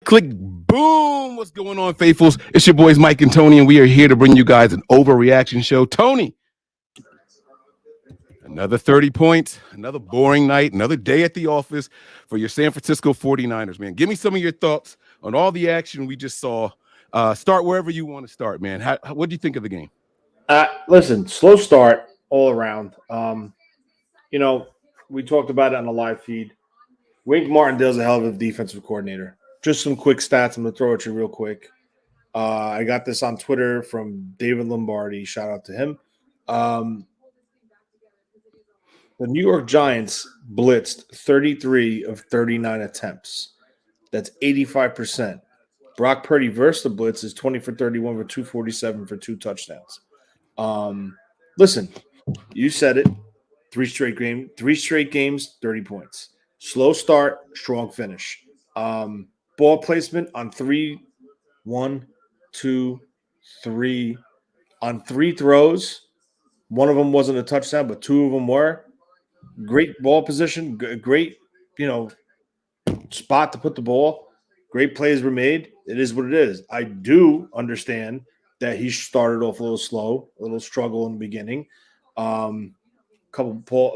Click, boom. What's going on, faithfuls? It's your boys, Mike and Tony, and we are here to bring you guys an overreaction show. Tony, another 30 points, another boring night, another day at the office for your San Francisco 49ers, man. Give me some of your thoughts on all the action we just saw. Start wherever you want to start, man. What do you think of the game? Listen, slow start all around. We talked about it on the live feed. Wink Martindale's a hell of a defensive coordinator. Just some quick stats. I'm going to throw at you real quick. I got this on Twitter from David Lombardi. Shout out to him. The New York Giants blitzed 33 of 39 attempts. That's 85%. Brock Purdy versus the blitz is 20 for 31 for 247 for 2 touchdowns. Listen, you said it. 3 straight games, 30 points. Slow start, strong finish. Ball placement on 3, 1, 2, 3. On 3 throws, one of them wasn't a touchdown, but 2 of them were. Great ball position, great, spot to put the ball. Great plays were made. It is what it is. I do understand that he started off a little slow, a little struggle in the beginning. Couple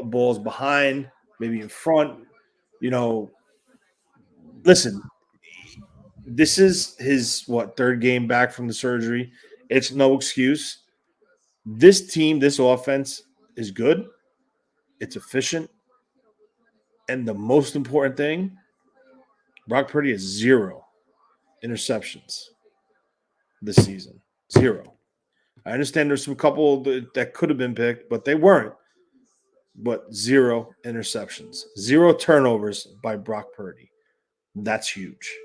balls behind, maybe in front. Listen, this is his, 3rd game back from the surgery. It's no excuse. This team, this offense is good. It's efficient. And the most important thing, Brock Purdy has 0 interceptions this season. 0. I understand there's some couple that could have been picked, but they weren't. But 0 interceptions. 0 turnovers by Brock Purdy. That's huge.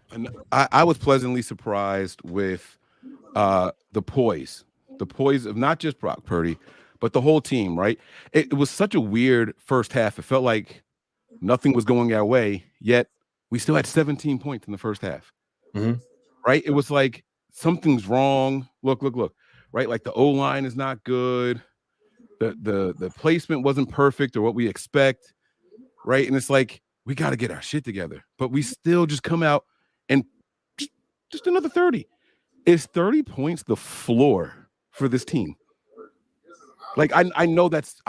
And I was pleasantly surprised with the poise of not just Brock Purdy, but the whole team, right? It was such a weird first half. It felt like nothing was going our way, yet we still had 17 points in the first half, right? It was like something's wrong. Look, right? Like the O-line is not good. The placement wasn't perfect or what we expect, right? And it's like, we got to get our shit together. But we still just come out and just another 30. Is 30 points the floor for this team? Like, I know that's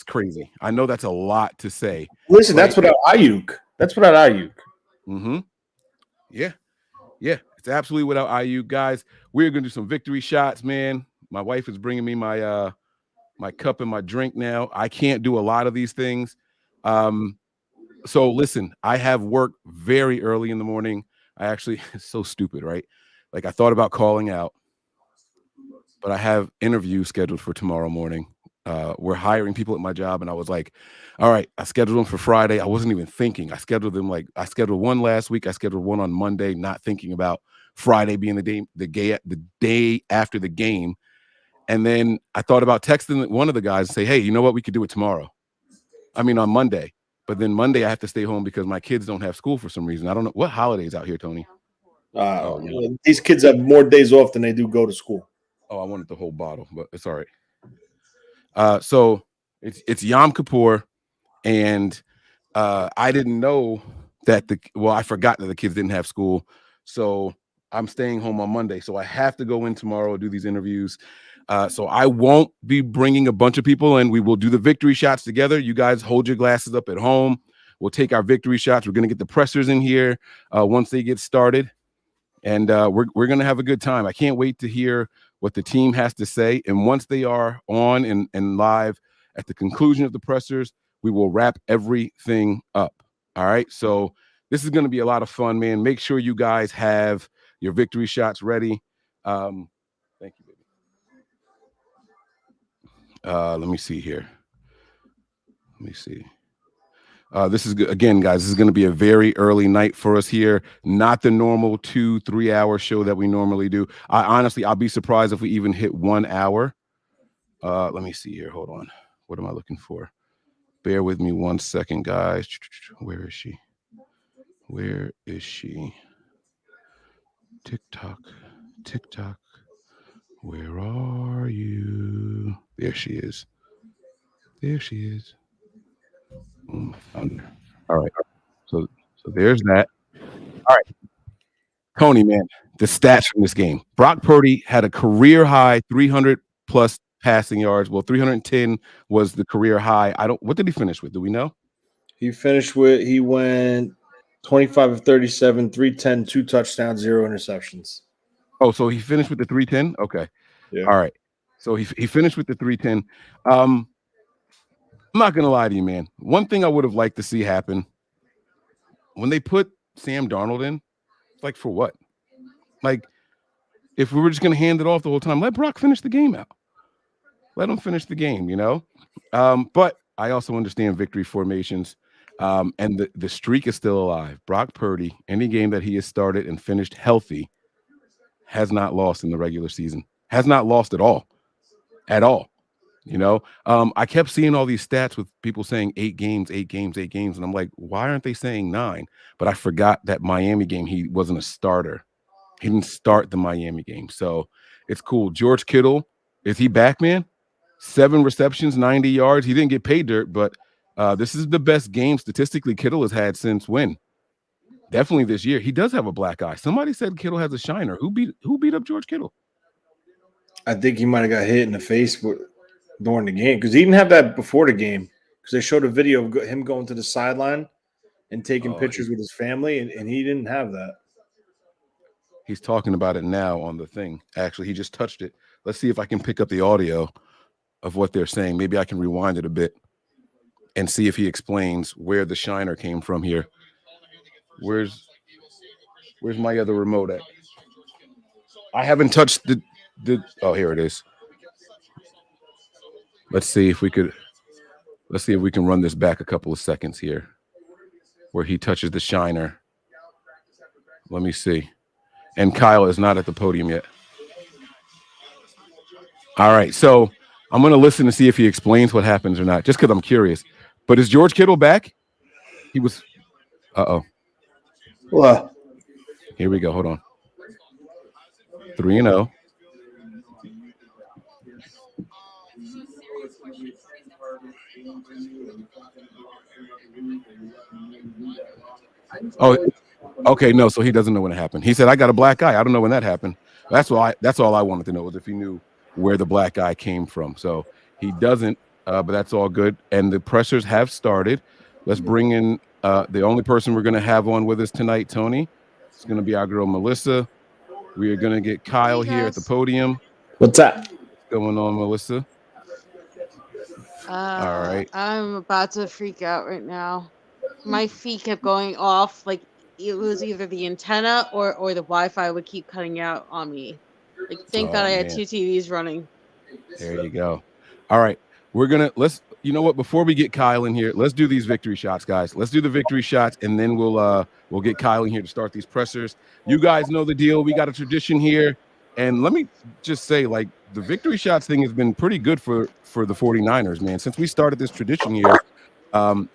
crazy. I know that's a lot to say. Listen, right? That's without Ayuk. Mm-hmm. Yeah. It's absolutely without Ayuk, guys. We're gonna do some victory shots, man. My wife is bringing me my my cup and my drink now. I can't do a lot of these things. So listen, I have work very early in the morning. I actually, it's so stupid, right? Like I thought about calling out, but I have interviews scheduled for tomorrow morning. We're hiring people at my job, and I was like, all right, I scheduled them for Friday. I wasn't even thinking. I scheduled one last week. I scheduled one on Monday, not thinking about Friday being the day after the game. And then I thought about texting one of the guys and say, hey, you know what? We could do it tomorrow. I mean, on Monday. But then Monday I have to stay home because my kids don't have school for some reason. I don't know. What holidays out here, Tony? These kids have more days off than they do go to school. Oh, I wanted the whole bottle, but it's all right. So it's Yom Kippur, and I didn't know that I forgot that the kids didn't have school. So I'm staying home on Monday. So I have to go in tomorrow, do these interviews. So I won't be bringing a bunch of people in. We will do the victory shots together. You guys hold your glasses up at home. We'll take our victory shots. We're going to get the pressers in here once they get started. And we're going to have a good time. I can't wait to hear what the team has to say. And once they are on and live at the conclusion of the pressers, we will wrap everything up. All right. So this is going to be a lot of fun, man. Make sure you guys have your victory shots ready. Thank you, baby. Let me see here. Let me see. This is again, guys. This is going to be a very early night for us here. Not the normal 2-3 hour show that we normally do. I'll be surprised if we even hit 1 hour. Let me see here. Hold on. What am I looking for? Bear with me 1 second, guys. Where is she? Where is she? TikTok. Where are you? There she is. All right. So there's that. All right. Tony, man, the stats from this game. Brock Purdy had a career high 300 plus passing yards. Well, 310 was the career high. What did he finish with? Do we know? He went 25 of 37, 310, 2 touchdowns, 0 interceptions. Oh, so he finished with the 310? Okay. Yeah. All right. So he finished with the 310. I'm not going to lie to you, man. One thing I would have liked to see happen when they put Sam Darnold in, like for what? Like, if we were just going to hand it off the whole time, let Brock finish the game out. Let him finish the game, you know? But I also understand victory formations. And the streak is still alive. Brock Purdy, any game that he has started and finished healthy, has not lost in the regular season. Has not lost at all. At all. You know, I kept seeing all these stats with people saying 8 games, 8 games, 8 games. And I'm like, why aren't they saying 9? But I forgot that Miami game, he wasn't a starter. He didn't start the Miami game. So it's cool. George Kittle, is he back, man? 7 receptions, 90 yards. He didn't get paid dirt, but this is the best game statistically Kittle has had since when? Definitely this year. He does have a black eye. Somebody said Kittle has a shiner. Who beat up George Kittle? I think he might have got hit in the face during the game because he didn't have that before the game because they showed a video of him going to the sideline and taking pictures with his family, and he didn't have that. He's talking about it now on the thing. Actually, he just touched it. Let's see if I can pick up the audio of what they're saying. Maybe I can rewind it a bit and see if he explains where the shiner came from here. Where's my other remote at? I haven't touched the oh, here it is. Let's see if we can run this back a couple of seconds here where he touches the shiner. Let me see. And Kyle is not at the podium yet. All right, so I'm going to listen to see if he explains what happens or not, just because I'm curious. But is George Kittle back? He was. Well, here we go. Hold on. 3-0. Oh, okay. No, so he doesn't know when it happened. He said, "I got a black eye. I don't know when that happened." That's all I wanted to know was if he knew where the black eye came from. So he doesn't, but that's all good. And the pressers have started. Let's bring in the only person we're going to have on with us tonight, Tony. It's going to be our girl Melissa. We are going to get Kyle here at the podium. What's that? What's going on, Melissa? All right. I'm about to freak out right now. My feet kept going off. Like it was either the antenna or the Wi-Fi would keep cutting out on me. Like thank God I had 2 TVs running. There you go. All right. You know what? Before we get Kyle in here, let's do these victory shots, guys. Let's do the victory shots, and then we'll get Kyle in here to start these pressers. You guys know the deal. We got a tradition here. And let me just say, like, the victory shots thing has been pretty good for the 49ers, man. Since we started this tradition here,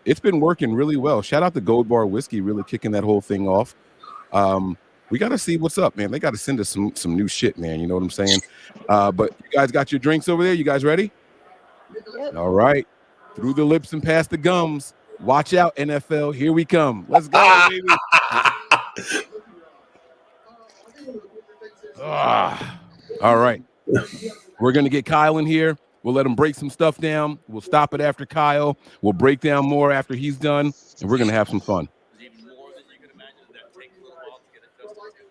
it's been working really well. Shout out to Gold Bar Whiskey, really kicking that whole thing off. We got to see what's up, man. They got to send us some new shit, man. You know what I'm saying? But you guys got your drinks over there? You guys ready? Yep. All right. Through the lips and past the gums. Watch out, NFL. Here we come. Let's go, baby. All right. We're going to get Kyle in here. We'll let him break some stuff down. We'll stop it after Kyle. We'll break down more after he's done, and we're going to have some fun.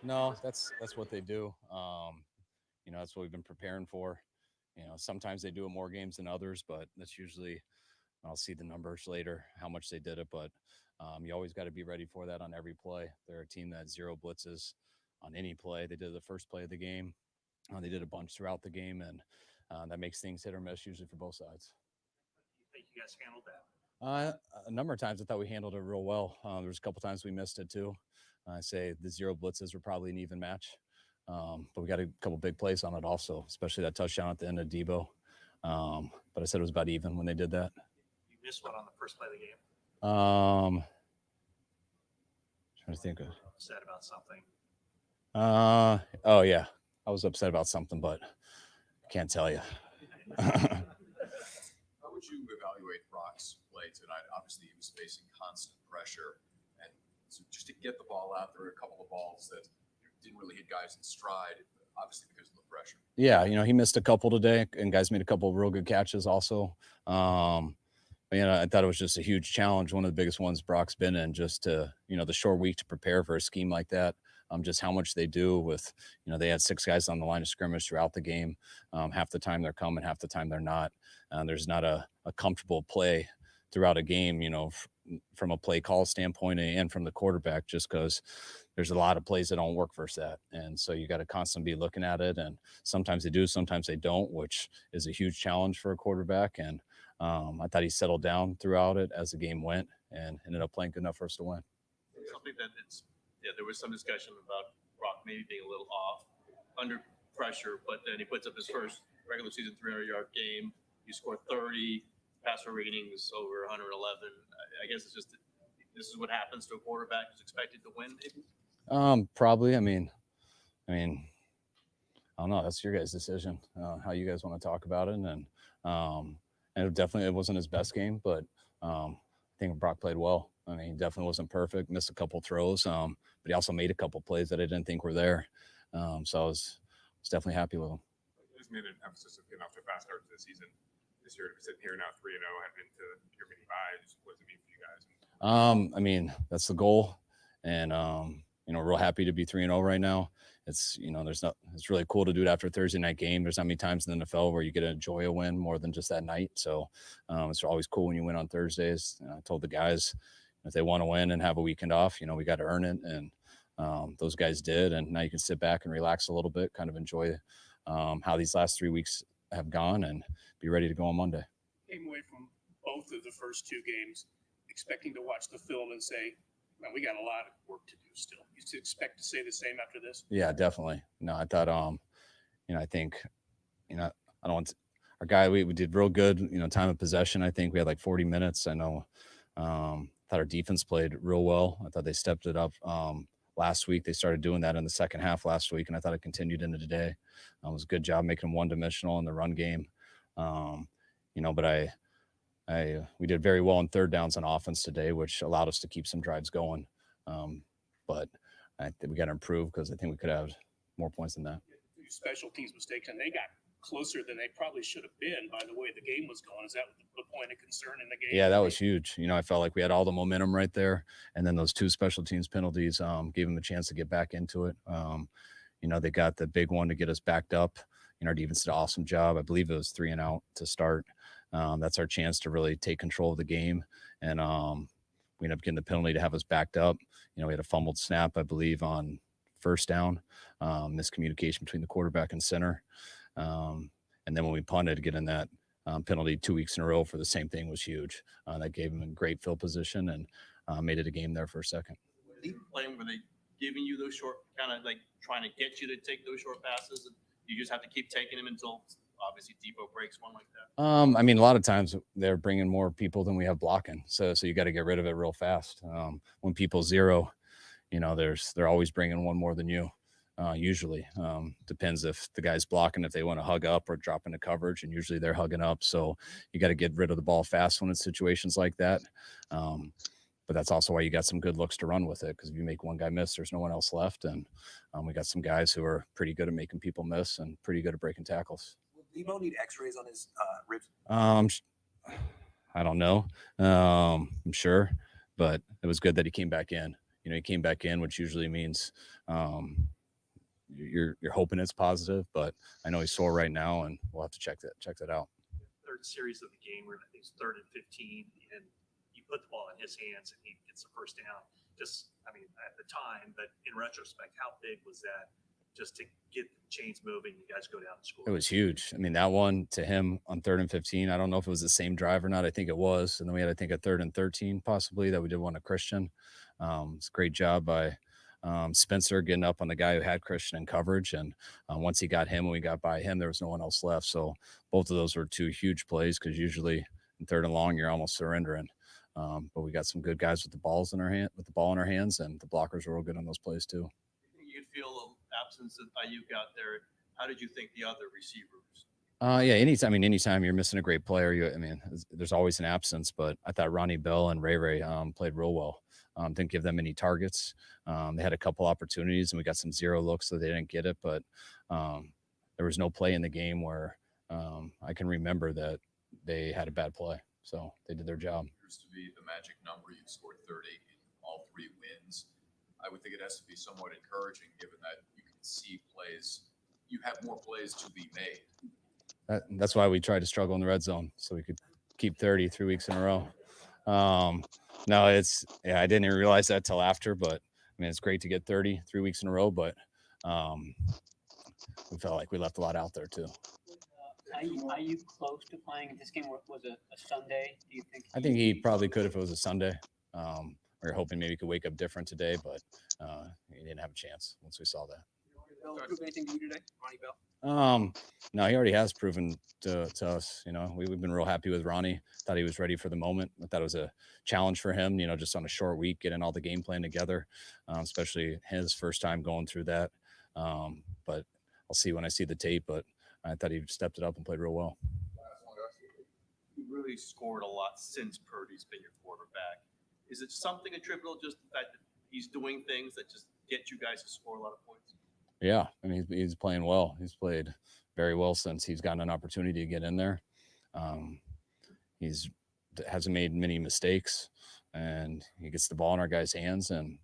No, that's what they do. That's what we've been preparing for. Sometimes they do it more games than others, but that's usually, I'll see the numbers later, how much they did it. But you always got to be ready for that on every play. They're a team that 0 blitzes on any play. They did the first play of the game. They did a bunch throughout the game, and that makes things hit or miss usually for both sides. You think you guys handled that? A number of times I thought we handled it real well. There was a couple times we missed it too. I say the 0 blitzes were probably an even match. But we got a couple big plays on it also, especially that touchdown at the end of Deebo. But I said it was about even when they did that. You missed one on the first play of the game. Trying to think of. Upset about something. Oh yeah, I was upset about something, but I can't tell you. How would you evaluate Brock's play play tonight. Obviously, he was facing constant pressure, and so just to get the ball out, there were a couple of balls that didn't really hit guys in stride, obviously because of the pressure. Yeah, he missed a couple today, and guys made a couple of real good catches also. I thought it was just a huge challenge. One of the biggest ones Brock's been in, just to, the short week to prepare for a scheme like that. Just how much they do with, they had 6 guys on the line of scrimmage throughout the game. Half the time they're coming, half the time they're not. There's not a comfortable play throughout a game, from a play call standpoint and from the quarterback, just because there's a lot of plays that don't work versus that. And so you got to constantly be looking at it. And sometimes they do, sometimes they don't, which is a huge challenge for a quarterback. And I thought he settled down throughout it as the game went and ended up playing good enough for us to win. Something that there was some discussion about Brock maybe being a little off under pressure, but then he puts up his first regular season 300-yard game. You score 30, passer ratings over 111. I guess it's just this is what happens to a quarterback who's expected to win, maybe? Probably. I mean, I don't know. That's your guys' decision, how you guys want to talk about it. And it wasn't his best game, but I think Brock played well. I mean, he definitely wasn't perfect, missed a couple throws, but he also made a couple plays that I didn't think were there. So I was definitely happy with him. You just made an emphasis of getting off to a fast start to the season. This year, sitting here now 3-0, heading into your mini buys. What does it mean for you guys? I mean, that's the goal. And, real happy to be 3-0 right now. It's, it's really cool to do it after a Thursday night game. There's not many times in the NFL where you get to enjoy a win more than just that night. So it's always cool when you win on Thursdays. I told the guys, if they want to win and have a weekend off, we got to earn it. And those guys did. And now you can sit back and relax a little bit, kind of enjoy how these last 3 weeks have gone and be ready to go on Monday. Came away from both of the first 2 games expecting to watch the film and say, man, we got a lot of work to do still. You expect to say the same after this? Yeah, definitely. No, I thought, I think, I don't want to, our guy, we did real good, time of possession. I think we had like 40 minutes. I know, thought our defense played real well. I thought they stepped it up last week. They started doing that in the second half last week, and I thought it continued into today. It was a good job making them one-dimensional in the run game. But we did very well on third downs on offense today, which allowed us to keep some drives going. But I think we got to improve because I think we could have more points than that. Special teams mistakes, and they got closer than they probably should have been by the way the game was going. Is that the point of concern in the game? Yeah, that was huge. I felt like we had all the momentum right there. And then those 2 special teams penalties gave them a chance to get back into it. They got the big one to get us backed up. Our defense did an awesome job. I believe it was 3 and out to start. That's our chance to really take control of the game. And we ended up getting the penalty to have us backed up. We had a fumbled snap, I believe, on first down, miscommunication between the quarterback and center. And then when we punted, getting that penalty 2 weeks in a row for the same thing was huge. That gave them a great field position and made it a game there for a second. Were they giving you those short, kind of like trying to get you to take those short passes? And you just have to keep taking them until obviously Deebo breaks one like that? A lot of times they're bringing more people than we have blocking. So you got to get rid of it real fast. When people zero, they're always bringing one more than you. Usually depends if the guy's blocking, if they want to hug up or drop into coverage, and usually they're hugging up. So you got to get rid of the ball fast when it's situations like that. But that's also why you got some good looks to run with it, because if you make one guy miss, there's no one else left. And we got some guys who are pretty good at making people miss and pretty good at breaking tackles. Will Deebo need x-rays on his ribs? I don't know. I'm sure, but it was good that he came back in. He came back in, which usually means you're hoping it's positive, but I know he's sore right now, and we'll have to check that out. Third series of the game, where I think it's 3rd and 15, and you put the ball in his hands, and he gets the first down. At the time, but in retrospect, how big was that? Just to get the chains moving, you guys go down and score. It was huge. That one to him on 3rd and 15. I don't know if it was the same drive or not. I think it was. And then we had, I think, a 3rd and 13 possibly that we did one to Christian. It's a great job by Spencer getting up on the guy who had Christian in coverage. And once he got him, when we got by him, there was no one else left. So both of those were 2 huge plays, because usually in 3rd and long, you're almost surrendering. But we got some good guys with the ball in our hands, and the blockers were real good on those plays too. You could feel the absence of Ayuk out there. How did you think the other receivers Yeah, anytime you're missing a great player, there's always an absence. But I thought Ronnie Bell and Ray played real well. Didn't give them any targets. They had a couple opportunities, and we got some zero looks, so they didn't get it. But there was no play in the game where I can remember that they had a bad play. So they did their job. Appears to be the magic number. You've scored 30 in all 3 wins. I would think it has to be somewhat encouraging, given that you can see plays. You have more plays to be made. That's why we tried to struggle in the red zone, so we could keep 30 3 weeks in a row. No, I didn't even realize that till after, but it's great to get 30 3 weeks in a row, but we felt like we left a lot out there too. Are you close to playing this game? Was it a Sunday? Do you think? I think he probably could if it was a Sunday. We were hoping maybe he could wake up different today, but he didn't have a chance once we saw that. Prove anything to you today, Ronnie Bell? No, he already has proven to us. We've been real happy with Ronnie. Thought he was ready for the moment. I thought it was a challenge for him, just on a short week, getting all the game plan together, especially his first time going through that. But I'll see when I see the tape, but I thought he stepped it up and played real well. You really scored a lot since Purdy's been your quarterback. Is it something attributable, just the fact that he's doing things that just get you guys to score a lot of points? Yeah, he's playing well. He's played very well since he's gotten an opportunity to get in there. He's hasn't made many mistakes, and he gets the ball in our guys' hands and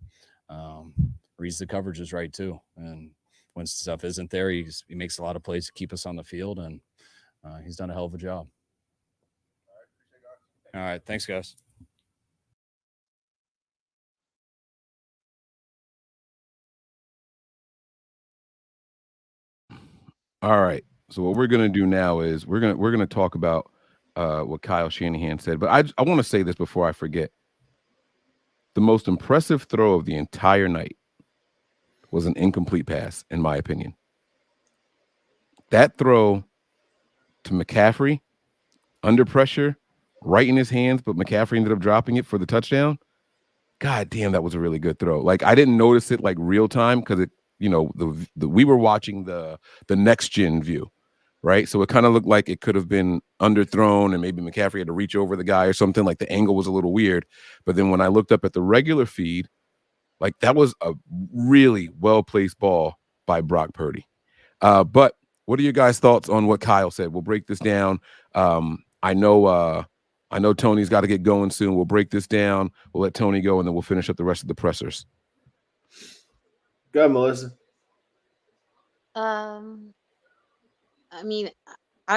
reads the coverages right too. And when stuff isn't there, he makes a lot of plays to keep us on the field, and he's done a hell of a job. All right, thanks, guys. All right. So what we're gonna do now is we're gonna talk about what Kyle Shanahan said. But I want to say this before I forget. The most impressive throw of the entire night was an incomplete pass, in my opinion. That throw to McCaffrey under pressure, right in his hands, but McCaffrey ended up dropping it for the touchdown. God damn, that was a really good throw. Like, I didn't notice it like real time because it, we were watching the next gen view, right? So it kind of looked like it could have been underthrown and maybe McCaffrey had to reach over the guy or something. Like, the angle was a little weird. But then when I looked up at the regular feed, like, that was a really well-placed ball by Brock Purdy. But what are your guys' thoughts on what Kyle said? We'll break this down. I know Tony's got to get going soon. We'll break this down. We'll let Tony go, and then we'll finish up the rest of the pressers. Go ahead, Melissa. I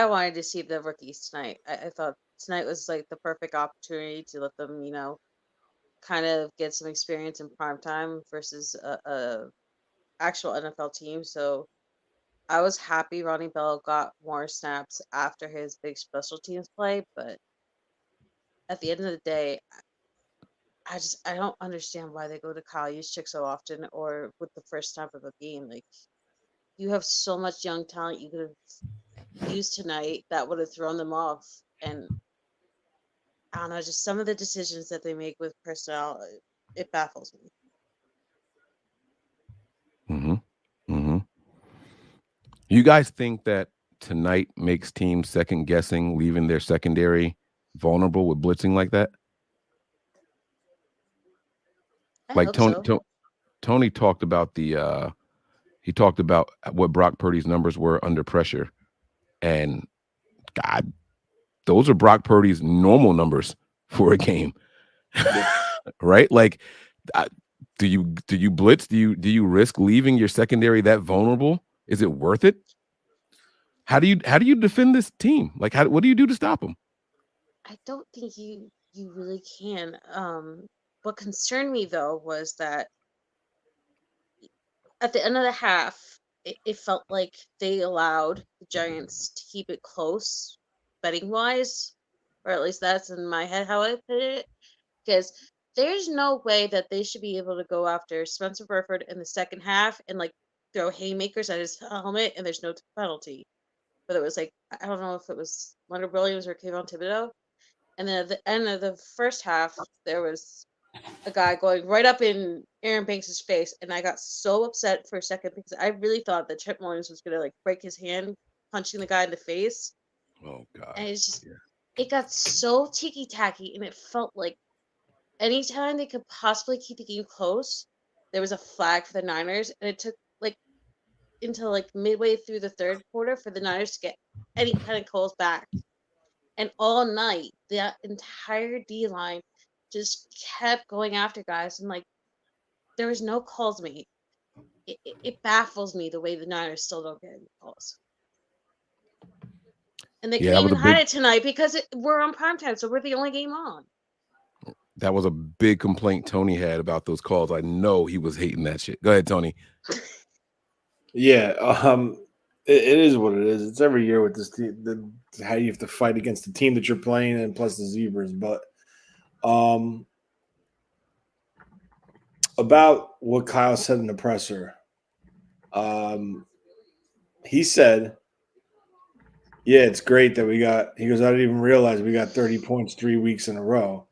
wanted to see the rookies tonight. I thought tonight was like the perfect opportunity to let them, kind of get some experience in prime time versus a actual NFL team. So I was happy Ronnie Bell got more snaps after his big special teams play, but at the end of the day, I don't understand why they go to Kyle Juszczyk so often or with the first snap of a game. Like, you have so much young talent you could have used tonight that would have thrown them off. And I don't know, just some of the decisions that they make with personnel, it baffles me. You guys think that tonight makes teams second guessing, leaving their secondary vulnerable with blitzing like that? Like Tony talked about he talked about what Brock Purdy's numbers were under pressure, and God, those are Brock Purdy's normal numbers for a game, right? Like, do you blitz? Do you risk leaving your secondary that vulnerable? Is it worth it? How do you defend this team? Like, what do you do to stop them? I don't think you really can. What concerned me though was that at the end of the half, it felt like they allowed the Giants to keep it close, betting wise, or at least that's in my head how I put it. Because there's no way that they should be able to go after Spencer Burford in the second half and like throw haymakers at his helmet and there's no penalty. But it was like, I don't know if it was Leonard Williams or Kayvon Thibodeau. And then at the end of the first half, there was a guy going right up in Aaron Banks' face, and I got so upset for a second because I really thought that Trent Williams was gonna like break his hand punching the guy in the face. Oh God! And it's just it got so ticky tacky, and it felt like anytime they could possibly keep the game close, there was a flag for the Niners, and it took like until like midway through the third quarter for the Niners to get any kind of calls back. And all night, that entire D line just kept going after guys, and like there was no calls made. It baffles me the way the Niners still don't get any calls. And they couldn't even hide it tonight because we're on primetime, so we're the only game on. That was a big complaint Tony had about those calls. I know he was hating that shit. Go ahead, Tony. Yeah, it is what it is. It's every year with this team. How you have to fight against the team that you're playing, and plus the Zebras. But about what Kyle said in the presser, he said, "Yeah, it's great that we got." He goes, "I didn't even realize we got 30 points 3 weeks in a row."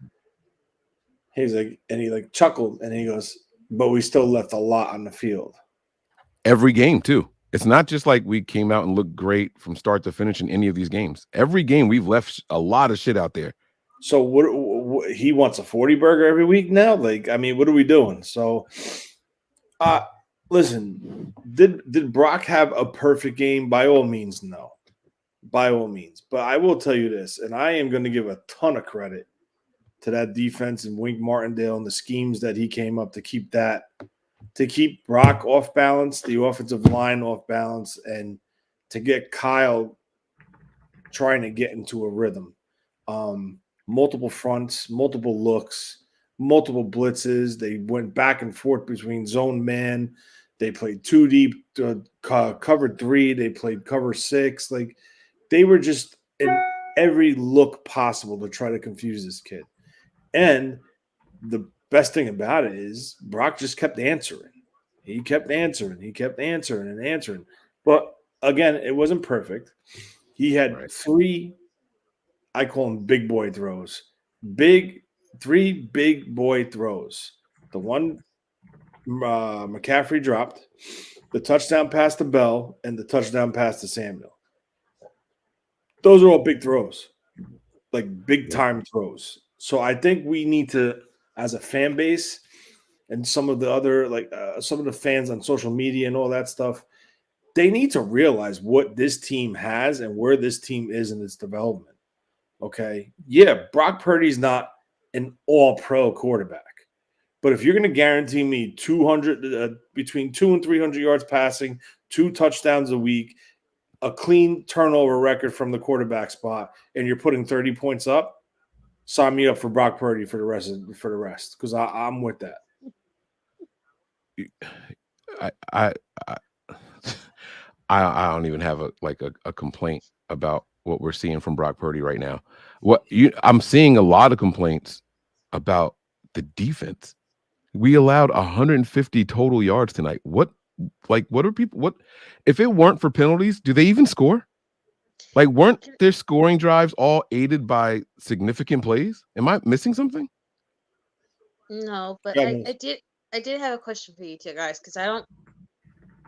He's like, and he like chuckled, and he goes, "But we still left a lot on the field." Every game too. It's not just like we came out and looked great from start to finish in any of these games. Every game we've left a lot of shit out there. So what he wants a 40 burger every week now? Like, I mean, what are we doing? So listen, did Brock have a perfect game? By all means, no. By all means. But I will tell you this, and I am going to give a ton of credit to that defense and Wink Martindale and the schemes that he came up to keep Brock off balance, the offensive line off balance, and to get Kyle trying to get into a rhythm. Multiple fronts, multiple looks, multiple blitzes. They went back and forth between zone man. They played 2 deep, covered 3. They played cover 6. Like, they were just in every look possible to try to confuse this kid. And the best thing about it is Brock just kept answering. He kept answering. He kept answering and answering. But again, it wasn't perfect. He had 3, I call them big boy throws. 3 big boy throws. The one McCaffrey dropped, the touchdown pass to Bell, and the touchdown pass to Samuel. Those are all big throws, like big time throws. So I think we need to, as a fan base, and some of the other, like some of the fans on social media and all that stuff, they need to realize what this team has and where this team is in its development. Okay. Yeah, Brock Purdy's not an all-pro quarterback. But if you're going to guarantee me 200 between 200 and 300 yards passing, 2 touchdowns a week, a clean turnover record from the quarterback spot, and you're putting 30 points up, sign me up for Brock Purdy for the rest, because I'm with that. I don't even have a complaint about what we're seeing from Brock Purdy right now. I'm seeing a lot of complaints about the defense. We allowed 150 total yards tonight. What if it weren't for penalties, do they even score? Like, weren't their scoring drives all aided by significant plays? Am I missing something? No, but I did have a question for you two guys, because I don't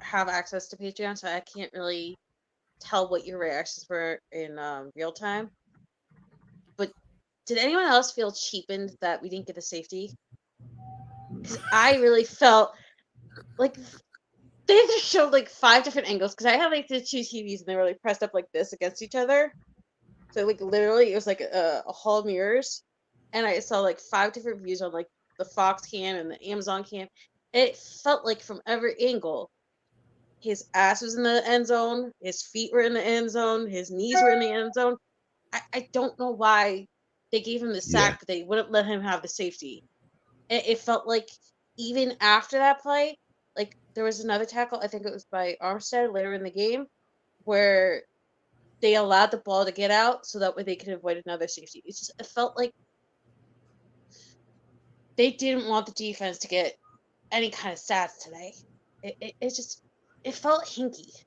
have access to Patreon, so I can't really tell what your reactions were in real time. But did anyone else feel cheapened that we didn't get a safety? Because I really felt like they just showed like 5 different angles, because I had like the 2 TVs and they were like pressed up like this against each other. So like literally it was like a hall of mirrors, and I saw like 5 different views on like the Fox cam and the Amazon cam. It felt like from every angle, his ass was in the end zone, his feet were in the end zone, his knees were in the end zone. I don't know why they gave him the sack, but they wouldn't let him have the safety. It felt like even after that play, like there was another tackle, I think it was by Armstead later in the game, where they allowed the ball to get out so that way they could avoid another safety. It felt like they didn't want the defense to get any kind of stats today. It felt hinky.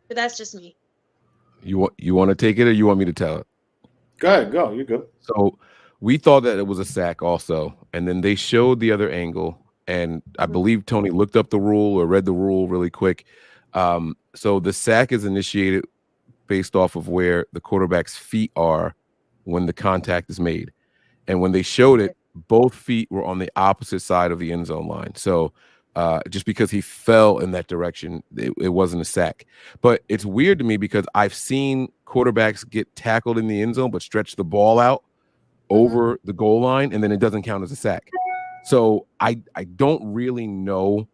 But that's just me. You want to take it, or you want me to tell it? Go ahead, go. You're good. So we thought that it was a sack also, and then they showed the other angle, and I believe Tony looked up the rule or read the rule really quick. So the sack is initiated based off of where the quarterback's feet are when the contact is made. And when they showed it, both feet were on the opposite side of the end zone line. So just because he fell in that direction, it wasn't a sack. But it's weird to me because I've seen quarterbacks get tackled in the end zone but stretch the ball out over the goal line, and then it doesn't count as a sack. So I don't really know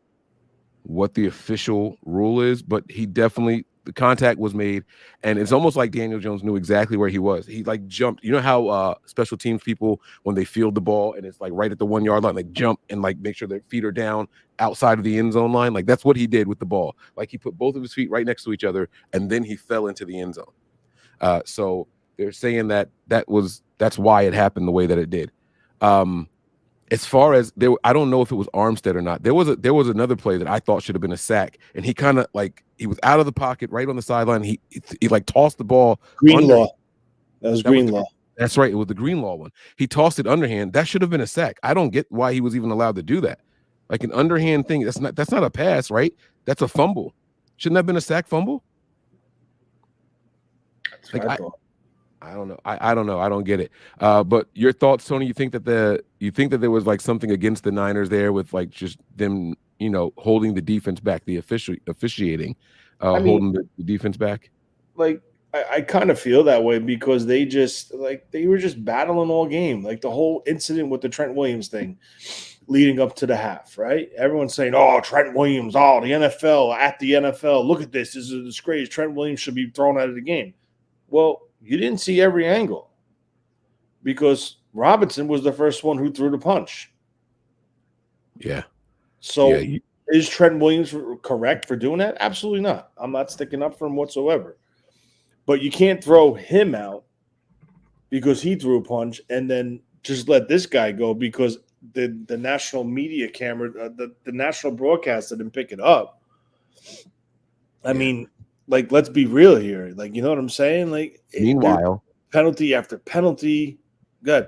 what the official rule is, but he definitely, the contact was made, and it's almost like Daniel Jones knew exactly where he was. He like jumped. You know how special teams people, when they field the ball and it's like right at the 1 yard line, like jump and like make sure their feet are down outside of the end zone line. Like that's what he did with the ball. Like he put both of his feet right next to each other, and then he fell into the end zone. So they're saying that's why it happened the way that it did. As far as I don't know if it was Armstead or not. There was another play that I thought should have been a sack, and he kind of like he was out of the pocket, right on the sideline. He like tossed the ball. Greenlaw. That was Greenlaw. That's right. It was the Greenlaw one. He tossed it underhand. That should have been a sack. I don't get why he was even allowed to do that. Like an underhand thing. That's not a pass, right? That's a fumble. Shouldn't that have been a sack fumble? That's what I thought. I don't know. I don't know. I don't get it. But your thoughts, Tony? You think that there was like something against the Niners there with like just them, holding the defense back, the officiating, holding the defense back? Like I kind of feel that way because they were just battling all game. Like the whole incident with the Trent Williams thing leading up to the half, right? Everyone's saying, "Oh, Trent Williams, the NFL at the NFL. Look at this. This is a disgrace. Trent Williams should be thrown out of the game." Well, you didn't see every angle because Robinson was the first one who threw the punch. Yeah. So is Trent Williams correct for doing that? Absolutely not. I'm not sticking up for him whatsoever. But you can't throw him out because he threw a punch and then just let this guy go because the national media camera, the national broadcaster didn't pick it up. I mean, like, let's be real here. Like, you know what I'm saying? Like, meanwhile, penalty after penalty. Good.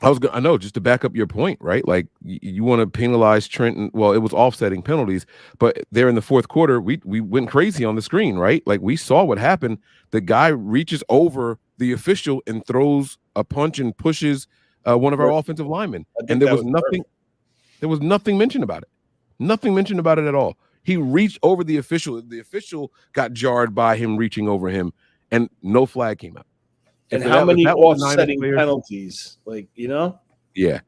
I know, just to back up your point, right? Like, you want to penalize Trenton. Well, it was offsetting penalties, but there in the fourth quarter, we went crazy on the screen, right? Like, we saw what happened. The guy reaches over the official and throws a punch and pushes one of our offensive linemen, and there was nothing. There was nothing mentioned about it. Nothing mentioned about it at all. He reached over the official. The official got jarred by him reaching over him, and no flag came out. And how many offsetting penalties? Like, Yeah.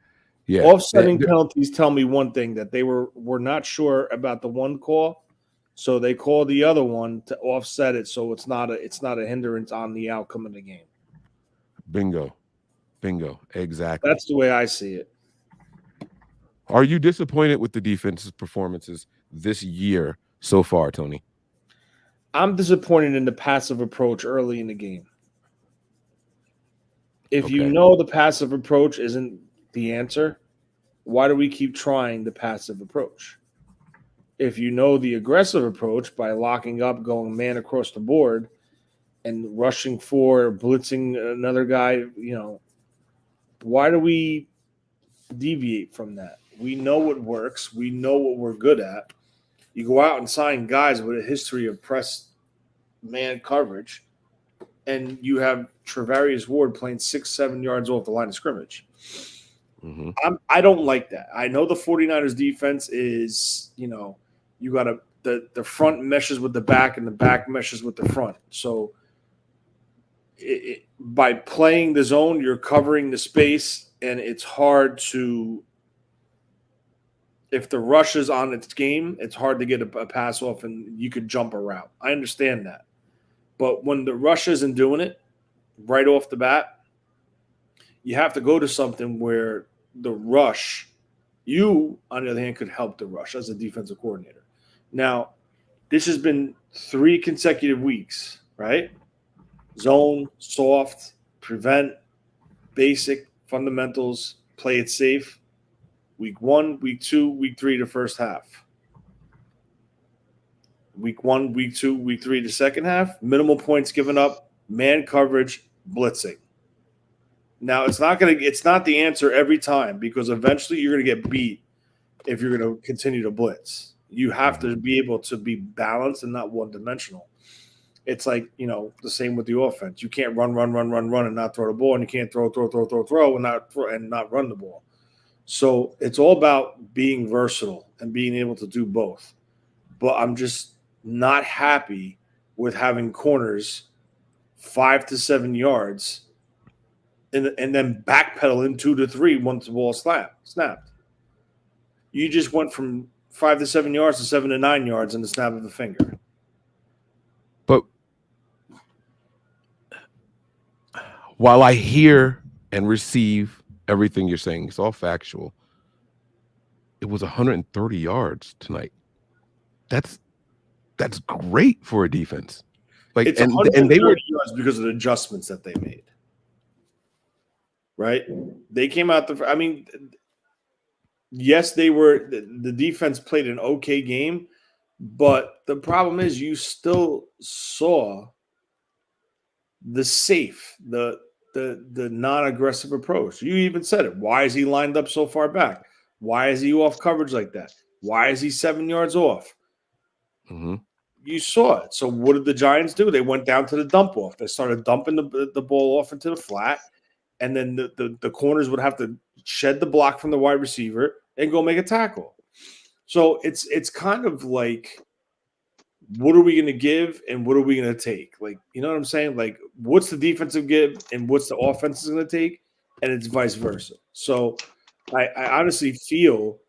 Offsetting penalties tell me one thing, that they were not sure about the one call, so they called the other one to offset it, so it's not a hindrance on the outcome of the game. Bingo. Exactly. That's the way I see it. Are you disappointed with the defense's performances this year so far, Tony? I'm disappointed in the passive approach early in the game. If you know the passive approach isn't the answer, why do we keep trying the passive approach? If you know the aggressive approach by locking up, going man across the board, and rushing for, blitzing another guy, why do we deviate from that? We know what works. We know what we're good at. You go out and sign guys with a history of press man coverage, and you have Travarius Ward playing 6-7 yards off the line of scrimmage. Mm-hmm. I don't like that. I know the 49ers defense is, you got the front meshes with the back and the back meshes with the front. So by playing the zone, you're covering the space, and it's hard to, if the rush is on its game, it's hard to get a pass off and you could jump a route. I understand that. But when the rush isn't doing it right off the bat, you have to go to something where the rush, you, on the other hand, could help the rush as a defensive coordinator. Now, this has been 3 consecutive weeks, right? Zone, soft, prevent, basic, fundamentals, play it safe. Week 1, week 2, week 3, the first half. Week 1, week 2, week 3, the second half. Minimal points given up, man coverage, blitzing. Now, it's not the answer every time, because eventually you're going to get beat if you're going to continue to blitz. You have to be able to be balanced and not one-dimensional. it's like, the same with the offense. You can't run and not throw the ball, and you can't throw and not run the ball. So it's all about being versatile and being able to do both. But I'm just not happy with having corners 5 to 7 yards and then backpedaling 2 to 3 once the ball snapped. You just went from 5 to 7 yards to 7 to 9 yards in the snap of a finger. But while I hear and receive everything you're saying, it's all factual. It was 130 yards tonight. That's great for a defense. Like, it's and 130 they were yards because of the adjustments that they made. Right? They came out yes, the defense played an okay game, but the problem is you still saw the safe, the non-aggressive approach. You even said it. Why is he lined up so far back? Why is he off coverage like that? Why is he 7 yards off? Mm-hmm. You saw it. So what did the Giants do? They went down to the dump off. They started dumping the ball off into the flat, and then the corners would have to shed the block from the wide receiver and go make a tackle. So it's kind of like, what are we going to give and what are we going to take? Like, you know what I'm saying? Like, what's the defensive give and what's the offense is going to take? And it's vice versa. So I honestly feel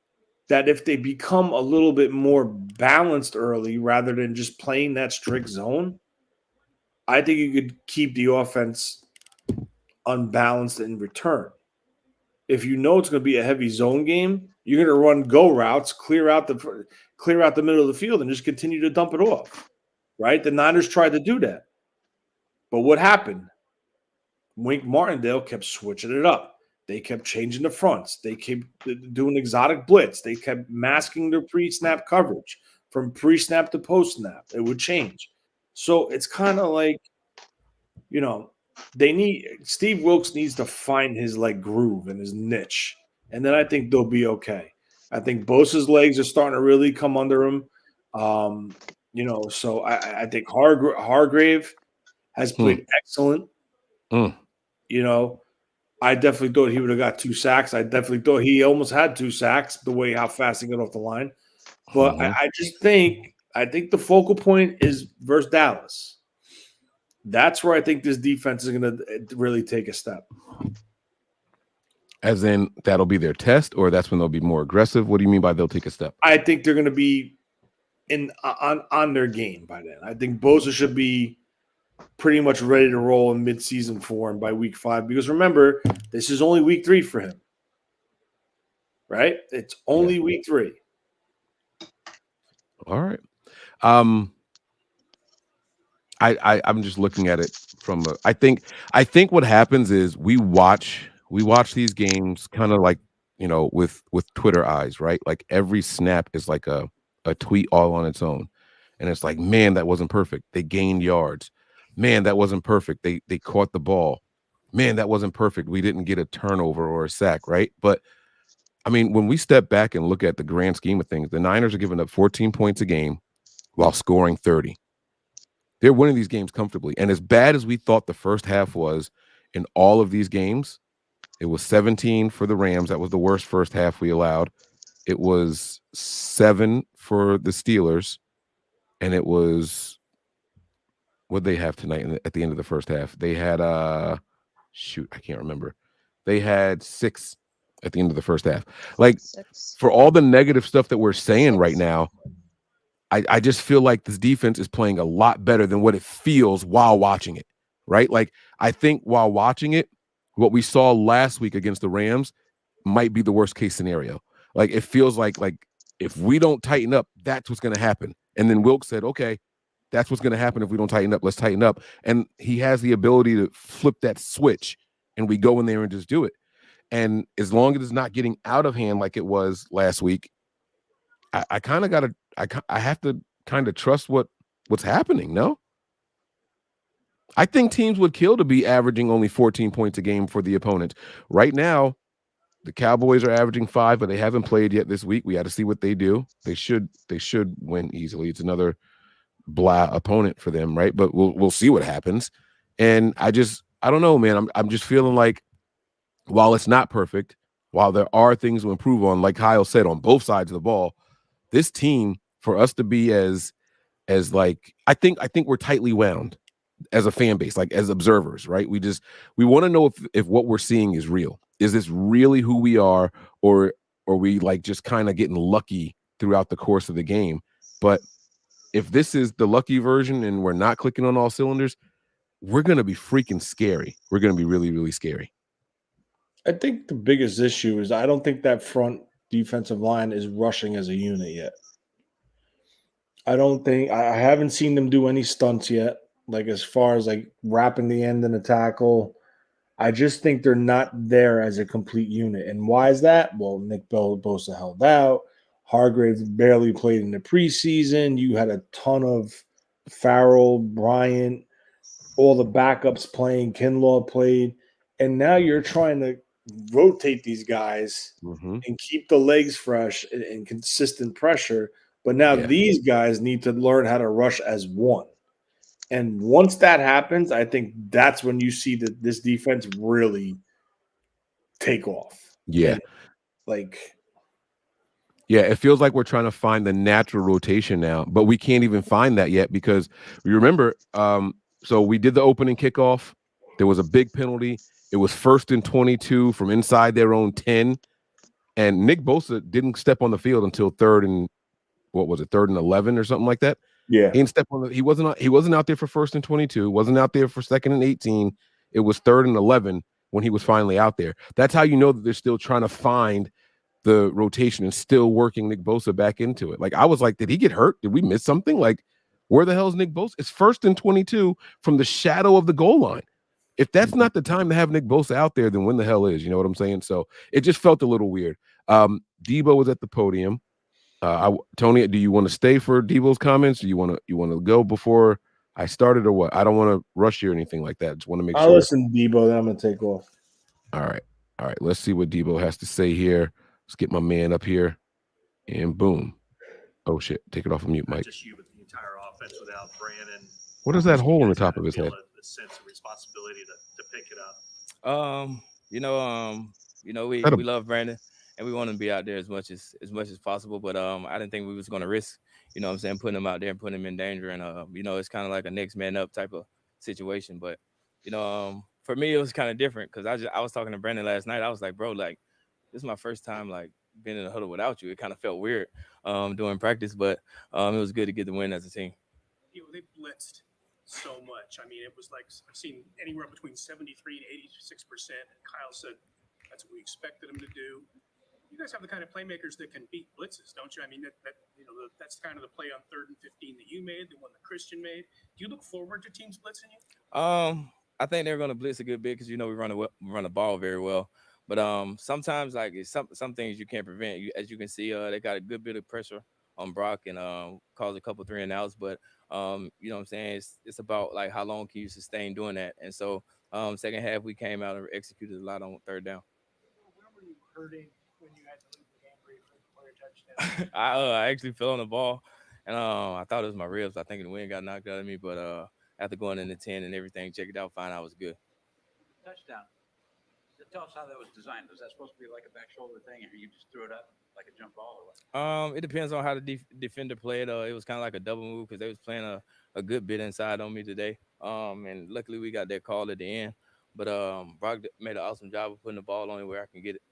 that if they become a little bit more balanced early rather than just playing that strict zone, I think you could keep the offense unbalanced in return. If you know it's going to be a heavy zone game, you're going to run go routes, clear out the middle of the field, and just continue to dump it off. Right? The Niners tried to do that, but what happened? Wink Martindale kept switching it up. They kept changing the fronts. They kept doing exotic blitz. They kept masking their pre-snap coverage from pre-snap to post-snap. It would change. So it's kind of like, Steve Wilkes needs to find his groove and his niche, and then I think they'll be okay. I think Bosa's legs are starting to really come under him. So I think Hargrave has played excellent. I definitely thought he would have got 2 sacks. I definitely thought he almost had 2 sacks how fast he got off the line. But I think the focal point is versus Dallas. That's where I think this defense is going to really take a step. As in, that'll be their test, or that's when they'll be more aggressive? What do you mean by they'll take a step? I think they're going to be on their game by then. I think Bosa should be pretty much ready to roll in mid-season form by week 5. Because remember, this is only week 3 for him. Right? It's only week 3. All right. I'm just looking at it from I think what happens is we watch these games kind of like, with Twitter eyes, right? Like every snap is like a tweet all on its own. And it's like, man, that wasn't perfect. They gained yards. Man, that wasn't perfect. They caught the ball. Man, that wasn't perfect. We didn't get a turnover or a sack, right? But I mean, when we step back and look at the grand scheme of things, the Niners are giving up 14 points a game while scoring 30. They're winning these games comfortably. And as bad as we thought the first half was in all of these games, it was 17 for the Rams. That was the worst first half we allowed. It was 7 for the Steelers. And it was, what did they have tonight at the end of the first half? They had, I can't remember. They had 6 at the end of the first half. Like, 6. For all the negative stuff that we're saying right now, I just feel like this defense is playing a lot better than what it feels while watching it, right? Like, I think while watching it, what we saw last week against the Rams might be the worst case scenario. Like, it feels like if we don't tighten up, that's what's going to happen. And then Wilkes said, okay, that's what's going to happen if we don't tighten up. Let's tighten up. And he has the ability to flip that switch, and we go in there and just do it. And as long as it's not getting out of hand like it was last week, I kind of got to, I have to kind of trust what's happening. No, I think teams would kill to be averaging only 14 points a game for the opponent. Right now, the Cowboys are averaging 5, but they haven't played yet this week. We got to see what they do. They should win easily. It's another blah opponent for them, right? But we'll see what happens. And I don't know, man. I'm just feeling like while it's not perfect, while there are things to improve on, like Kyle said, on both sides of the ball, this team, for us to be as like, I think we're tightly wound as a fan base, like as observers, right? We want to know if what we're seeing is real. Is this really who we are, or we like just kind of getting lucky throughout the course of the game? But if this is the lucky version and we're not clicking on all cylinders, we're going to be freaking scary. We're going to be really, really scary. I think the biggest issue is I don't think that front defensive line is rushing as a unit yet. I haven't seen them do any stunts yet, like as far as like wrapping the end in a tackle. I just think they're not there as a complete unit. And why is that? Well, Nick Bosa held out. Hargrave barely played in the preseason. You had a ton of Farrell, Bryant, all the backups playing. Kinlaw played. And now you're trying to rotate these guys and keep the legs fresh and consistent pressure. But now these guys need to learn how to rush as one. And once that happens, I think that's when you see that this defense really take off. Yeah. And it feels like we're trying to find the natural rotation now, but we can't even find that yet because we remember, so we did the opening kickoff. There was a big penalty. It was 1st and 22 from inside their own 10. And Nick Bosa didn't step on the field until 3rd and 11 or something like that. Yeah. He didn't step on he wasn't out there for 1st and 22, wasn't out there for 2nd and 18. It was 3rd and 11 when he was finally out there. That's how you know that they're still trying to find the rotation and still working Nick Bosa back into it. Like, I was like, did he get hurt? Did we miss something? Like, where the hell is Nick Bosa? It's 1st and 22 from the shadow of the goal line. If that's not the time to have Nick Bosa out there, then when the hell is? You know what I'm saying? So it just felt a little weird. Deebo was at the podium. Tony, do you want to stay for Deebo's comments? Do you want to go before I started, or what? I don't want to rush you or anything like that. Just want to make sure. I'll listen to Deebo, then I'm gonna take off. All right. Let's see what Deebo has to say here. Let's get my man up here, and boom. Oh shit! Take it off of mute, Mike. Just you with the entire offense without Brandon. What is that hole in the top of his head? A sense of responsibility to pick it up. We love Brandon, and we want him to be out there as much as possible. But I didn't think we was going to risk, putting him out there and putting him in danger. And it's kind of like a next man up type of situation. But for me, it was kind of different because I was talking to Brandon last night. I was like, bro, like this is my first time like being in a huddle without you. It kind of felt weird doing practice, but it was good to get the win as a team. They blitzed so much. I mean, it was like I've seen anywhere between 73 and 86%. And Kyle said that's what we expected him to do. You guys have the kind of playmakers that can beat blitzes, don't you? I mean, that's kind of the play on 3rd and 15 that you made, the one that Christian made. Do you look forward to teams blitzing you? I think they're going to blitz a good bit because we run the ball very well. But sometimes like it's some things you can't prevent. As you can see, they got a good bit of pressure on Brock and caused a couple 3 and outs. But you know what I'm saying? It's about like how long can you sustain doing that? And so second half we came out and executed a lot on 3rd down. Where were you hurting when you had to leave the game briefly before your touchdown? I actually fell on the ball, and I thought it was my ribs. I think the wind got knocked out of me, but after going in the 10 and everything, checked it out, fine, I was good. Touchdown. Tell us how that was designed. Was that supposed to be like a back shoulder thing, or you just threw it up like a jump ball, or what? It depends on how the defender played. It was kind of like a double move because they was playing a good bit inside on me today. And luckily we got that call at the end. But Brock made an awesome job of putting the ball on where I can get it.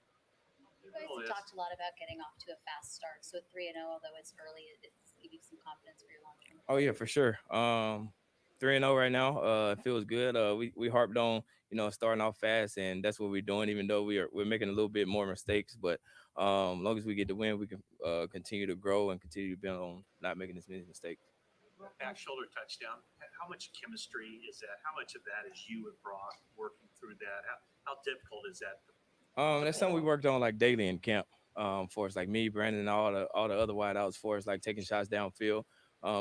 You guys have talked a lot about getting off to a fast start. So 3-0, although it's early, it's give you some confidence for your long term. Oh yeah, for sure. 3-0 right now. It feels good. We harped on starting off fast, and that's what we're doing. Even though we're making a little bit more mistakes, but as long as we get the win, we can continue to grow and continue to build on not making as many mistakes. Back shoulder touchdown. How much chemistry is that? How much of that is you and Brock working through that? How difficult is that? That's something we worked on like daily in camp. For us, like me, Brandon, and all the other wideouts, for us, like taking shots downfield.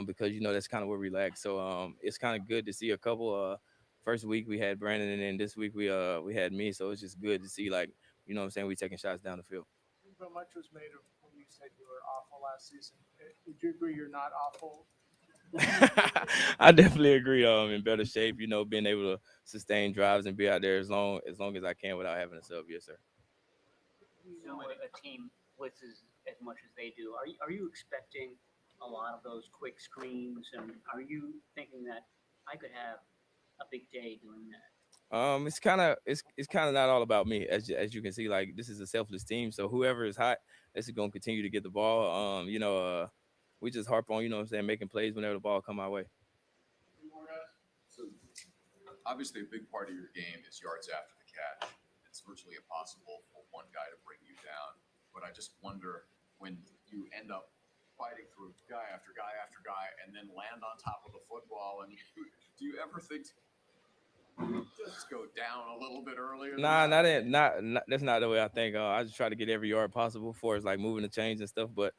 Because that's kind of where we lack. So it's kind of good to see a couple. First week we had Brandon, and then this week we had me. So it's just good to see, like, what I'm saying, we taking shots down the field. But much was made of when you said you were awful last season. Would you agree you're not awful I definitely agree. In better shape, being able to sustain drives and be out there as long as I can without having to sub. Yes, sir. A team blitzes as much as they do. Are you expecting a lot of those quick screens, and are you thinking that I could have a big day doing that? It's kind of not all about me, as you can see. Like, this is a selfless team, so whoever is hot, this is gonna continue to get the ball. We just harp on, making plays whenever the ball come our way. So obviously, a big part of your game is yards after the catch. It's virtually impossible for one guy to bring you down. But I just wonder, when you end up fighting through guy after guy after guy and then land on top of the football, and do you ever think just go down a little bit earlier? Nah, not that's not the way I think. I just try to get every yard possible for it's like moving the chains and stuff. But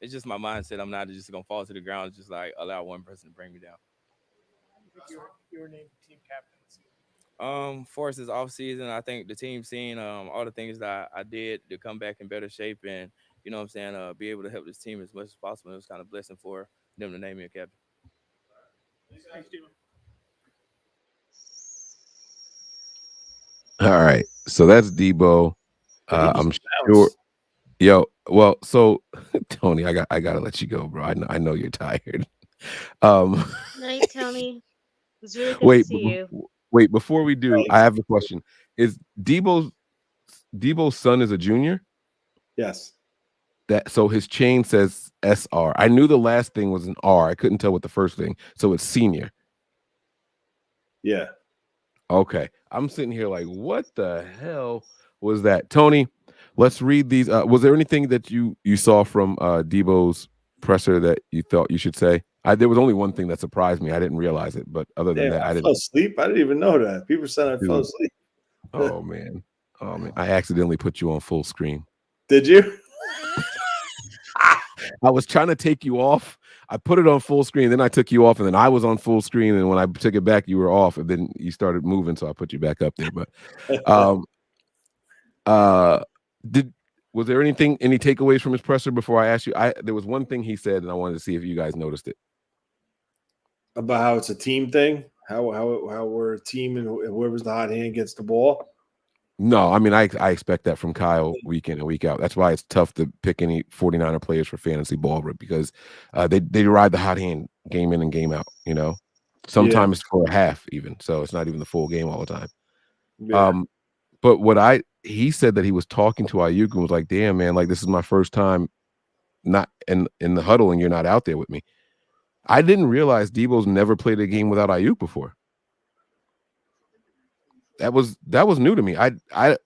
it's just my mindset. I'm not just gonna fall to the ground. Just like allow one person to bring me down. You were named team captain this season. For us, this off season, I think the team seeing all the things that I did to come back in better shape and be able to help this team as much as possible. It was kind of blessing for them to name me a captain. Thanks, Deebo. All right, so that's Deebo. I'm sure. Yo, well, so Tony, I gotta let you go, bro. I know you're tired. Night, Tony. It was really good to see you. Wait, before we do, I have a question. Is Deebo's son is a junior? Yes. So his chain says SR. I knew the last thing was an R. I couldn't tell what the first thing. So it's senior. Yeah. Okay. I'm sitting here like, what the hell was that? Tony, let's read these. Was there anything that you saw from Deebo's presser that you thought you should say? There was only one thing that surprised me. I didn't realize it, but other than that, I didn't. Fell asleep. I didn't even know that. People said I fell asleep. Oh man. I accidentally put you on full screen. Did you? I was trying to take you off. I put it on full screen, then I took you off, and then I was on full screen. And when I took it back, you were off, and then you started moving, so I put you back up there. But was there any takeaways from his presser before I asked you? There was one thing he said, and I wanted to see if you guys noticed it. About how it's a team thing, how we're a team, and whoever's the hot hand gets the ball. No, I mean, I expect that from Kyle week in and week out. That's why it's tough to pick any 49er players for fantasy ball, because they ride the hot hand game in and game out. Sometimes for a half even, so it's not even the full game all the time. Yeah. But he said that he was talking to Ayuk and was like, "Damn, man, like this is my first time not in the huddle, and you're not out there with me." I didn't realize Deebo's never played a game without Ayuk before. That was new to me. I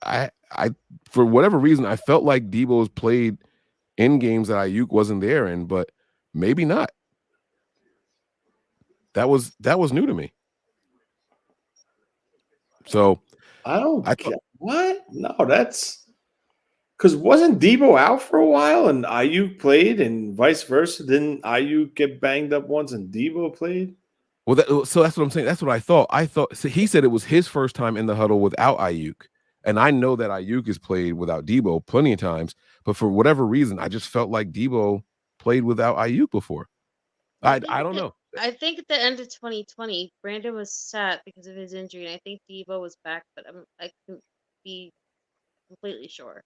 for whatever reason, I felt like Deebo's played in games that Ayuk wasn't there in, but maybe not. That was new to me. So I get what? No, that's because wasn't Deebo out for a while and Ayuk played, and vice versa? Didn't Ayuk get banged up once and Deebo played? Well, so that's what I'm saying. That's what I thought. So he said it was his first time in the huddle without Ayuk. And I know that Ayuk has played without Deebo plenty of times, but for whatever reason, I just felt like Deebo played without Ayuk before. I don't know. I think at the end of 2020, Brandon was sat because of his injury, and I think Deebo was back, but I couldn't be completely sure.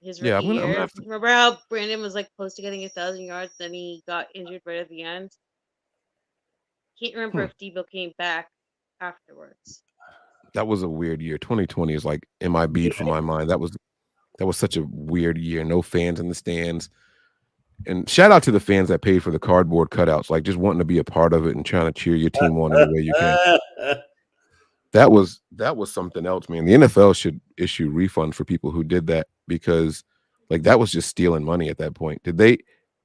His rookie year. Remember how Brandon was like close to getting 1,000 yards, then he got injured right at the end? Can't remember if Deebo came back afterwards. That was a weird year. 2020 is like MIB for my mind. That was such a weird year. No fans in the stands. And shout out to the fans that paid for the cardboard cutouts, like just wanting to be a part of it and trying to cheer your team on any way you can. That was something else, man. The NFL should issue refunds for people who did that, because like that was just stealing money at that point. Did they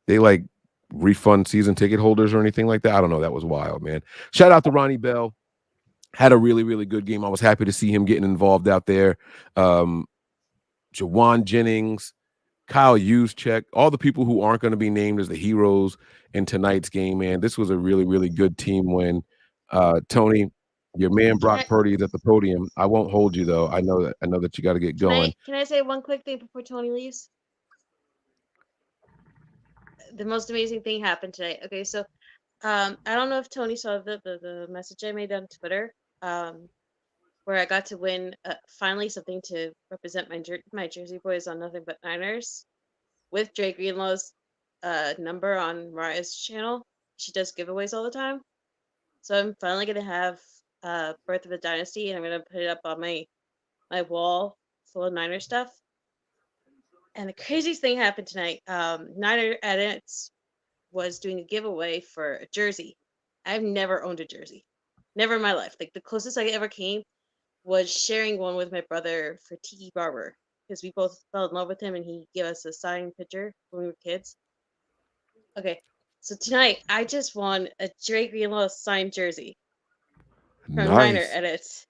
like refund season ticket holders or anything like that? I don't know. That was wild, man. Shout out to Ronnie Bell. Had a really, really good game. I was happy to see him getting involved out there. Jawan Jennings, Kyle Juszczyk, all the people who aren't going to be named as the heroes in tonight's game, man. This was a really, really good team win. Tony, your man Brock Purdy is at the podium. I won't hold you though. I know that you got to get going. Can I say one quick thing before Tony leaves? the most amazing thing happened today. Okay, so I don't know if Tony saw the message I made on Twitter, where I got to win finally something to represent my Jersey boys on Nothing But Niners with Dre Greenlaw's number on Mariah's channel. She does giveaways all the time, so I'm finally gonna have Birth of a Dynasty, and I'm gonna put it up on my wall full of Niner stuff. And the craziest thing happened tonight. Niner Edits was doing a giveaway for a jersey. I've never owned a jersey, never in my life. Like the closest I ever came was sharing one with my brother for Tiki Barber because we both fell in love with him and he gave us a signed picture when we were kids. Okay, so tonight I just won a Dre Greenlaw signed jersey from Niner Nice. Edits,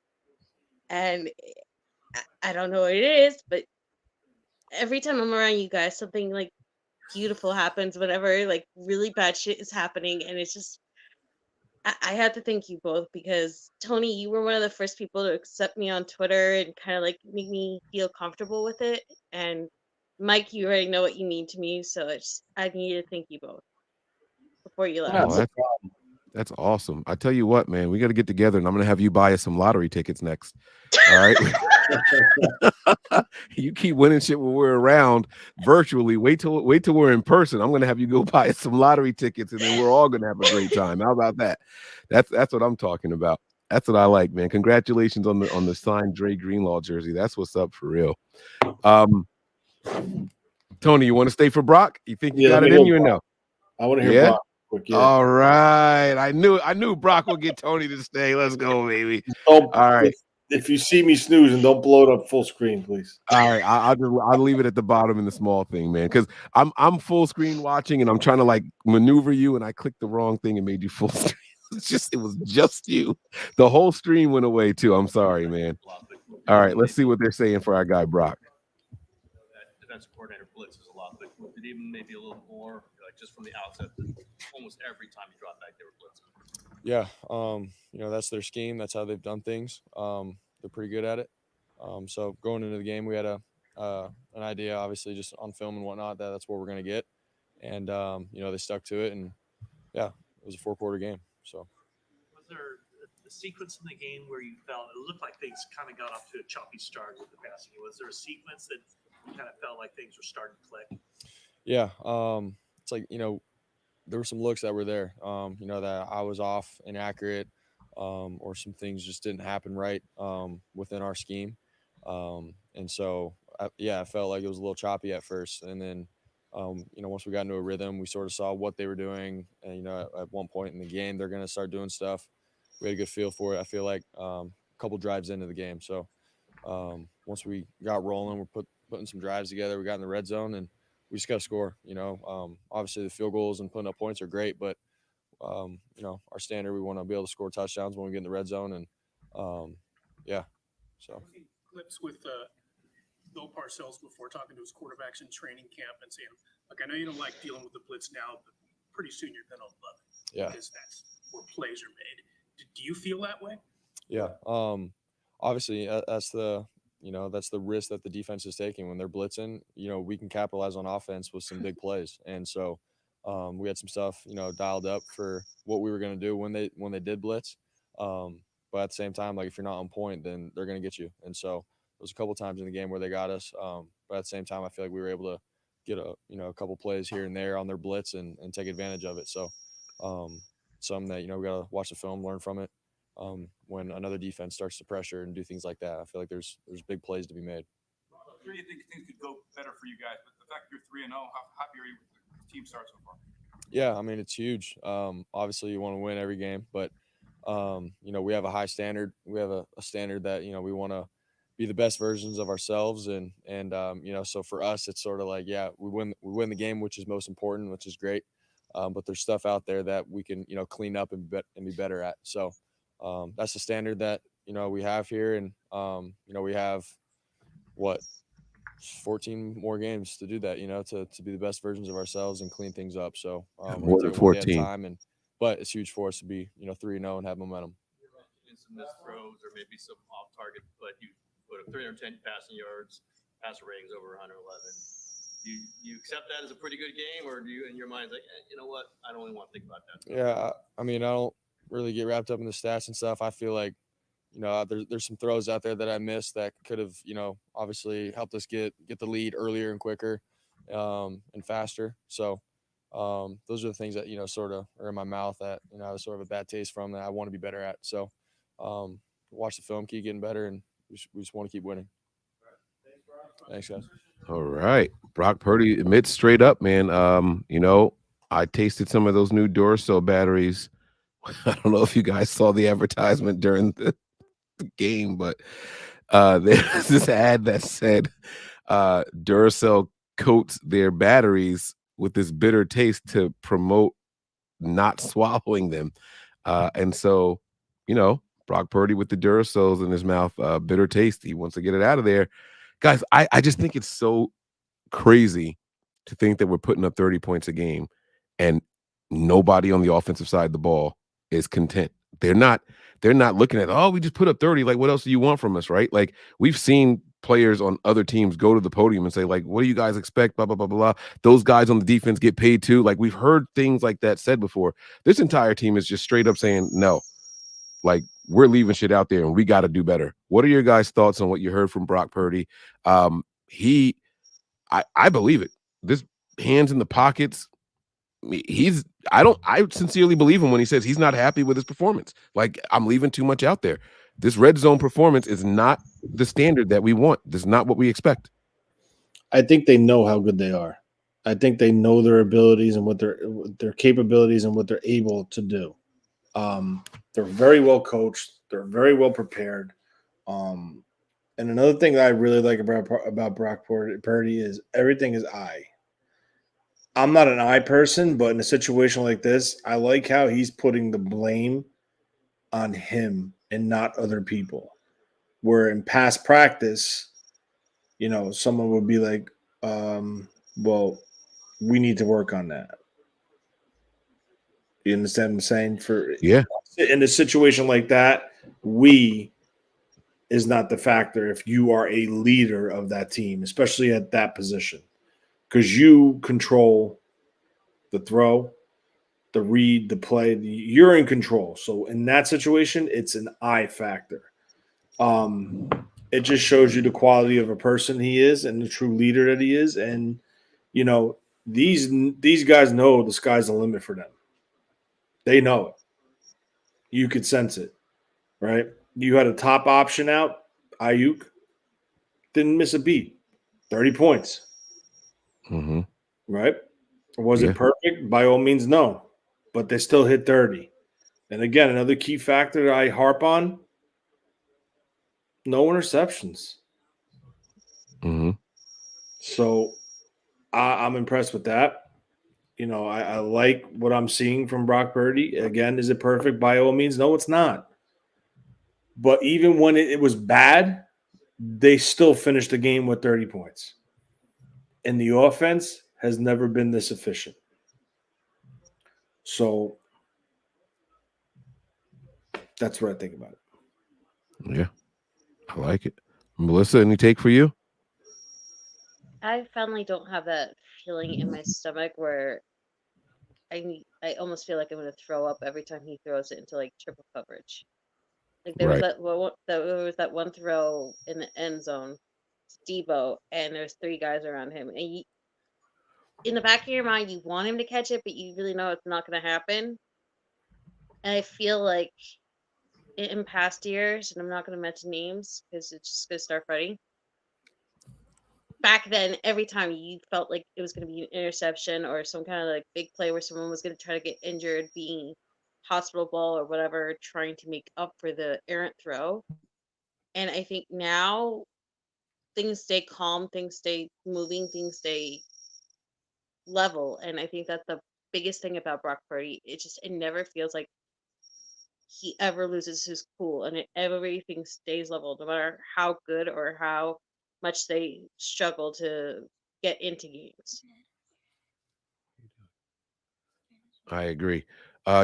and I don't know what it is, but every time I'm around you guys, something like beautiful happens. Whenever like really bad shit is happening, and it's just I have to thank you both because Tony, you were one of the first people to accept me on Twitter and kind of like make me feel comfortable with it. And Mike, you already know what you mean to me, so I need to thank you both before you left. Oh, that's awesome. I tell you what, man, we got to get together, and I'm gonna have you buy us some lottery tickets next. All right. You keep winning shit when we're around virtually. Wait till we're in person. I'm gonna have you go buy us some lottery tickets, and then we're all gonna have a great time. How about that? That's what I'm talking about. That's what I like, man. Congratulations on the signed Dre Greenlaw jersey. That's what's up for real. Tony, you want to stay for Brock? You think you got it in you or no? I want to hear Brock. Quick, yeah. All right. I knew Brock would get Tony to stay. Let's go, baby. All right. If you see me snoozing, don't blow it up full screen, please. All right. I'll leave it at the bottom in the small thing, man. Because I'm full screen watching and I'm trying to like maneuver you, and I clicked the wrong thing and made you full screen. It was just you. The whole stream went away too. I'm sorry, man. All right, let's see what they're saying for our guy Brock. That defensive coordinator blitz is a lot, but it even maybe a little more, like just from the outset, almost every time you drop back, they were blitzing. Yeah, that's their scheme. That's how they've done things. They're pretty good at it. So going into the game, we had an idea, obviously, just on film and whatnot, that's what we're going to get. And, they stuck to it. And, yeah, it was a 4-quarter game. So was there a sequence in the game where you felt it looked like things kind of got off to a choppy start with the passing? Was there a sequence that you kind of felt like things were starting to click? Yeah, it's like there were some looks that were there, that I was off, inaccurate, or some things just didn't happen right within our scheme, and so I felt like it was a little choppy at first, and then once we got into a rhythm, we sort of saw what they were doing, and at one point in the game, they're going to start doing stuff. We had a good feel for it. I feel like a couple drives into the game, so once we got rolling, we're putting some drives together. We got in the red zone, and we just got to score. Obviously the field goals and putting up points are great, but our standard, we want to be able to score touchdowns when we get in the red zone, and so clips with Bill Parcells before talking to his quarterbacks in training camp and saying, "Look, I know you don't like dealing with the blitz now, but pretty soon you're gonna love it." Yeah, because that's where plays are made. Do you feel that way? Yeah. Obviously, that's the risk that the defense is taking when they're blitzing. We can capitalize on offense with some big plays, and so we had some stuff dialed up for what we were going to do when they did blitz. But at the same time, like if you're not on point, then they're going to get you. And so there was a couple times in the game where they got us. But at the same time, I feel like we were able to get a couple plays here and there on their blitz and take advantage of it. So something that we got to watch the film, learn from it. When another defense starts to pressure and do things like that, I feel like there's big plays to be made. Where do you think things could go better for you guys? But the fact you're 3-0, how happy are you with the team start so far? Yeah, I mean, it's huge. Obviously, you want to win every game, but we have a high standard. We have a standard that we want to be the best versions of ourselves, and so for us, it's sort of like, we win the game, which is most important, which is great. But there's stuff out there that we can clean up and be better at. So that's the standard that we have here, and we have 14 more games to do that, to be the best versions of ourselves and clean things up. So more than 14 time, but it's huge for us to be 3-0 and have momentum. In some missed throws or maybe some off target, but you put up 310 passing yards, passer ratings over 111. you accept that as a pretty good game, or do you, in your mind, like, you know what, I don't really want to think about that? Yeah, I mean, I don't really get wrapped up in the stats and stuff. I feel like, there's some throws out there that I missed that could have, obviously helped us get the lead earlier and quicker, and faster. So those are the things that, sort of are in my mouth that, I was sort of a bad taste from that I want to be better at. So watch the film, keep getting better, and we just want to keep winning. Thanks, guys. All right. Brock Purdy admits straight up, man. I tasted some of those new Duracell batteries. I don't know if you guys saw the advertisement during the game, but there's this ad that said Duracell coats their batteries with this bitter taste to promote not swallowing them. And so, Brock Purdy with the Duracells in his mouth, bitter taste. He wants to get it out of there. Guys, I just think it's so crazy to think that we're putting up 30 points a game and nobody on the offensive side of the ball is content. They're not looking at, oh, we just put up 30. Like, what else do you want from us, right? Like, we've seen players on other teams go to the podium and say, like, what do you guys expect? Blah, blah, blah, blah. Those guys on the defense get paid too. Like, we've heard things like that said before. This entire team is just straight up saying, no, like, we're leaving shit out there and we got to do better. What are your guys' thoughts on what you heard from Brock Purdy? I believe it. This hands in the pockets. I sincerely believe him when he says he's not happy with his performance. Like, I'm leaving too much out there. This red zone performance is not the standard that we want. This is not what we expect. I think they know how good they are. I think they know their abilities and what their capabilities and what they're able to do. They're very well coached. They're very well prepared. And another thing that I really like about Brock Purdy is everything is I. I'm not an I person, but in a situation like this, I like how he's putting the blame on him and not other people. Where in past practice, someone would be like, well, we need to work on that. You understand what I'm saying? In a situation like that, we is not the factor if you are a leader of that team, especially at that position, because you control the throw, the read, the play. You're in control. So in that situation, it's an I factor. It just shows you the quality of a person he is and the true leader that he is. And, these guys know the sky's the limit for them. They know it. You could sense it, right? You had a top option out, Ayuk, didn't miss a beat, 30 points. Mm-hmm. Right? Was it perfect? By all means, no. But they still hit 30. And again, another key factor that I harp on, no interceptions. Mm-hmm. So I'm impressed with that. I like what I'm seeing from Brock Purdy. Again, is it perfect? By all means, no, it's not. But even when it was bad, they still finished the game with 30 points. And the offense has never been this efficient. So that's what I think about it. Yeah, I like it. Melissa, any take for you? I finally don't have that feeling in my stomach where I almost feel like I'm going to throw up every time he throws it into like triple coverage. Like there was that one throw in the end zone, Deebo, and there's 3 guys around him, and in the back of your mind, you want him to catch it, but you really know it's not going to happen. And I feel like in past years, and I'm not going to mention names because it's just going to start fighting. Back then, every time you felt like it was going to be an interception or some kind of like big play where someone was going to try to get injured, being hospital ball or whatever, trying to make up for the errant throw. And I think now things stay calm, things stay moving, things stay level. And I think that's the biggest thing about Brock Purdy. It never feels like he ever loses his cool, and everything stays level, no matter how good or how much they struggle to get into games. I agree.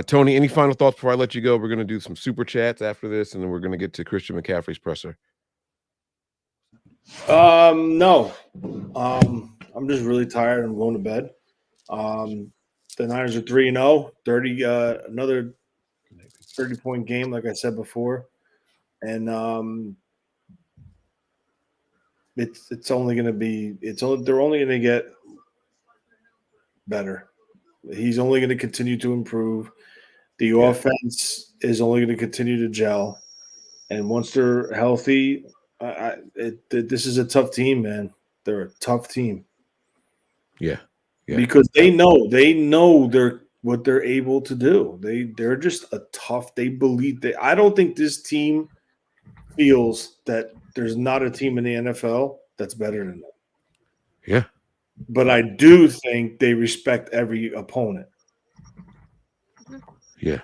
Tony, any final thoughts before I let you go? We're going to do some super chats after this, and then we're going to get to Christian McCaffrey's presser. No. I'm just really tired. I'm going to bed. The Niners are 3-0, 30, another 30-point game, like I said before. And it's only going to be they're only going to get better. He's only going to continue to improve. The offense is only going to continue to gel. And once they're healthy, this is a tough team, man. They're a tough team. Yeah. Because they know they're what they're able to do. They're just a tough. They believe that. I don't think this team feels that there's not a team in the NFL that's better than them. Yeah. But I do think they respect every opponent. Yeah.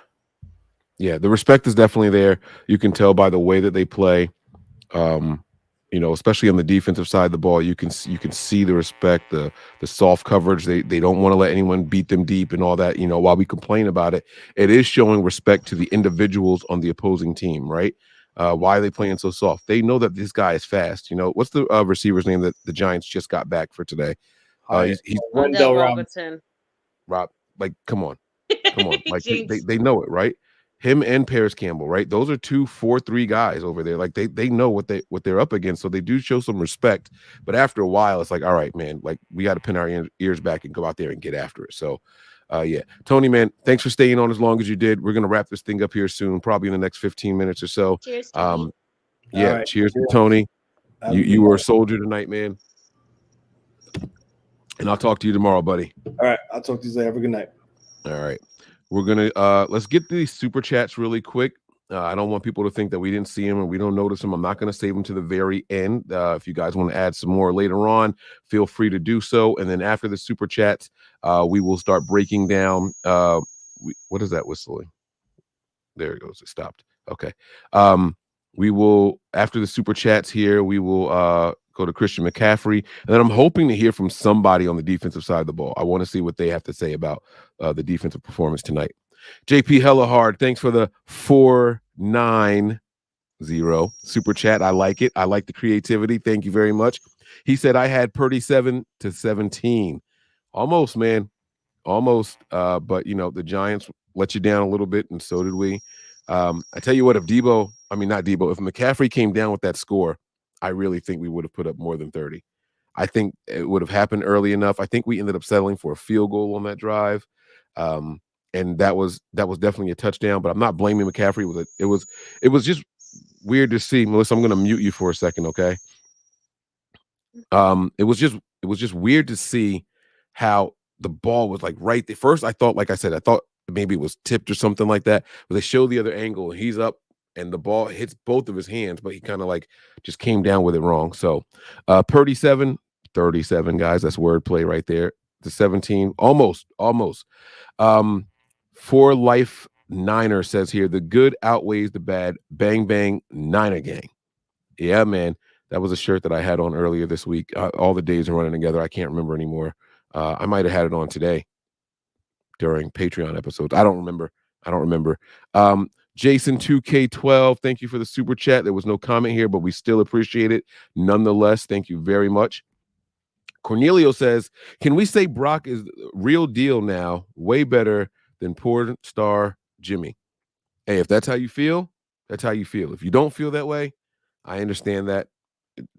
Yeah, the respect is definitely there. You can tell by the way that they play. Especially on the defensive side of the ball, you can see the respect, the soft coverage. They don't want to let anyone beat them deep and all that. While we complain about it, it is showing respect to the individuals on the opposing team, right? Why are they playing so soft? They know that this guy is fast. What's the receiver's name that the Giants just got back for today? He's Wendell Robinson. Rob, come on. Like they know it, right? Him and Paris Campbell, right? Those are 2 4-3 guys over there. Like they know what they're up against, so they do show some respect. But after a while, it's like, all right, man, like we got to pin our ears back and go out there and get after it. So, yeah, Tony, man, thanks for staying on as long as you did. We're gonna wrap this thing up here soon, probably in the next 15 minutes or so. Cheers, Tony. Yeah, right. cheers to Tony. You were a soldier tonight, man. And I'll talk to you tomorrow, buddy. All right, I'll talk to you later. Have a good night. All right. We're going to let's get these super chats really quick. I don't want people to think that we didn't see them and we don't notice them. I'm not going to save them to the very end. If you guys want to add some more later on, feel free to do so. And then after the super chats, we will start breaking down. What is that whistling? There it goes. It stopped. Okay. We will, after the super chats here, we will go to Christian McCaffrey. And then I'm hoping to hear from somebody on the defensive side of the ball. I want to see what they have to say about the defensive performance tonight. JP Hellahard, thanks for the 490 super chat. I like it. I like the creativity. Thank you very much. He said I had Purdy 7-17. Almost, man. Almost. But, the Giants let you down a little bit, and so did we. I tell you what, if McCaffrey came down with that score, I really think we would have put up more than 30. I think it would have happened early enough. I think we ended up settling for a field goal on that drive. And that was definitely a touchdown, but I'm not blaming McCaffrey. It was just weird to see. Melissa, I'm going to mute you for a second, okay? It was just weird to see how the ball was like right there. First, I thought maybe it was tipped or something like that, but they show the other angle and he's up and the ball hits both of his hands, but he kind of like just came down with it wrong. So Purdy 7-37, guys. That's wordplay right there. The 17, almost. For Life Niner says here, the good outweighs the bad. Bang, bang, Niner gang. Yeah, man. That was a shirt that I had on earlier this week. All the days are running together. I can't remember anymore. I might have had it on today during Patreon episodes. I don't remember. Jason 2K12, thank you for the super chat. There was no comment here, but we still appreciate it. Nonetheless, thank you very much. Cornelio says, can we say Brock is real deal now? Way better than poor star Jimmy. Hey, if that's how you feel, that's how you feel. If you don't feel that way, I understand that.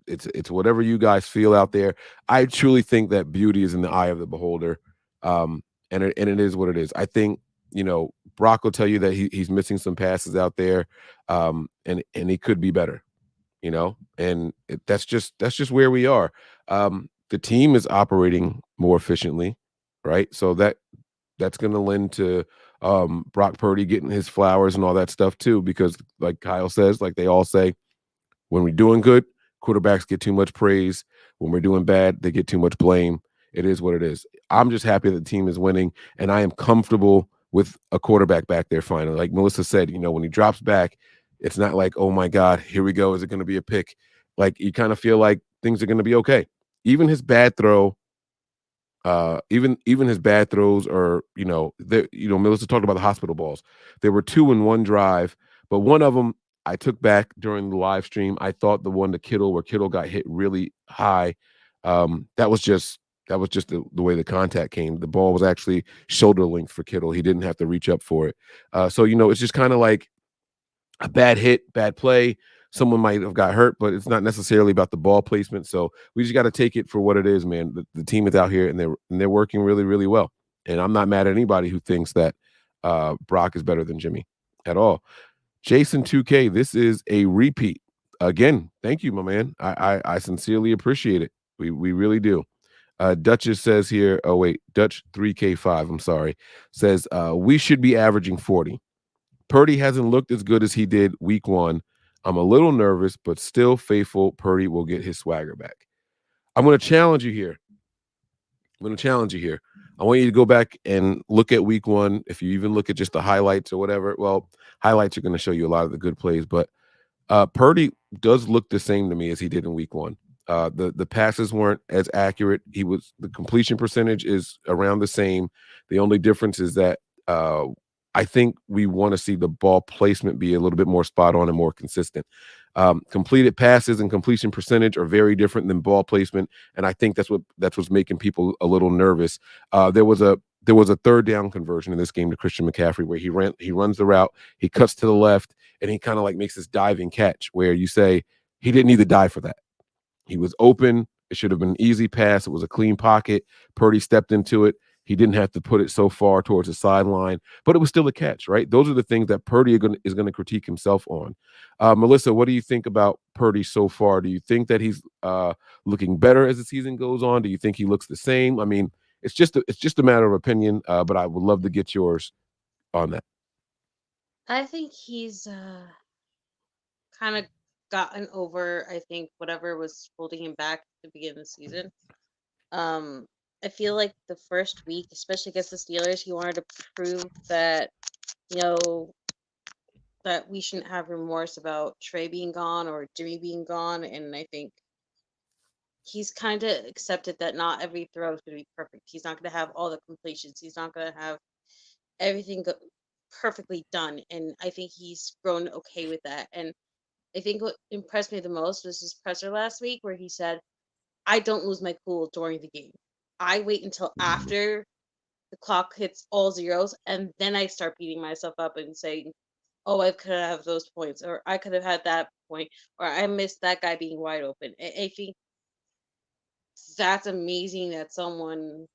It's whatever you guys feel out there. I truly think that beauty is in the eye of the beholder. And it is what it is. I think, Brock will tell you that he's missing some passes out there. And he could be better, and that's just where we are. The team is operating more efficiently, right? So that's going to lend to Brock Purdy getting his flowers and all that stuff too, because like Kyle says, like they all say, when we're doing good, quarterbacks get too much praise. When we're doing bad, they get too much blame. It is what it is. I'm just happy that the team is winning, and I am comfortable with a quarterback back there finally. Like Melissa said, when he drops back, it's not like, oh my God, here we go. Is it going to be a pick? Like you kind of feel like things are going to be okay. Even his bad throw, even his bad throws are, Melissa talked about the hospital balls. There were 2 in one drive, but one of them I took back during the live stream. I thought the one to Kittle where Kittle got hit really high, that was just That was just the way the contact came. The ball was actually shoulder length for Kittle. He didn't have to reach up for it. So, it's just kind of like a bad hit, bad play. Someone might have got hurt, but it's not necessarily about the ball placement. So we just got to take it for what it is, man. The team is out here and they're working really, really well. And I'm not mad at anybody who thinks that Brock is better than Jimmy at all. Jason 2K, this is a repeat. Again, thank you, my man. I sincerely appreciate it. We really do. Duchess says here, Dutch 3K5, I'm sorry, says we should be averaging 40. Purdy hasn't looked as good as he did week 1. I'm a little nervous, but still faithful Purdy will get his swagger back. I'm going to challenge you here. I want you to go back and look at week 1. If you even look at just the highlights or whatever, well, highlights are going to show you a lot of the good plays, but Purdy does look the same to me as he did in week 1. The passes weren't as accurate. The completion percentage is around the same. The only difference is that I think we want to see the ball placement be a little bit more spot on and more consistent. Completed passes and completion percentage are very different than ball placement, and I think that's what's making people a little nervous. There was a third down conversion in this game to Christian McCaffrey where he runs the route, he cuts to the left, and he kind of like makes this diving catch where you say he didn't need to dive for that. He was open. It should have been an easy pass. It was a clean pocket. Purdy stepped into it. He didn't have to put it so far towards the sideline, but it was still a catch, right? Those are the things that Purdy is going to critique himself on. Melissa, what do you think about Purdy so far? Do you think that he's looking better as the season goes on? Do you think he looks the same? I mean, it's just a matter of opinion, but I would love to get yours on that. I think he's kind of gotten over, I think, whatever was holding him back at the beginning of the season. I feel like the first week, especially against the Steelers, he wanted to prove that, that we shouldn't have remorse about Trey being gone or Jimmy being gone. And I think he's kind of accepted that not every throw is going to be perfect. He's not going to have all the completions. He's not going to have everything perfectly done. And I think he's grown okay with that. And I think what impressed me the most was his presser last week where he said, I don't lose my cool during the game. I wait until after the clock hits all zeros, and then I start beating myself up and saying, oh, I could have those points, or I could have had that point, or I missed that guy being wide open. I think that's amazing that someone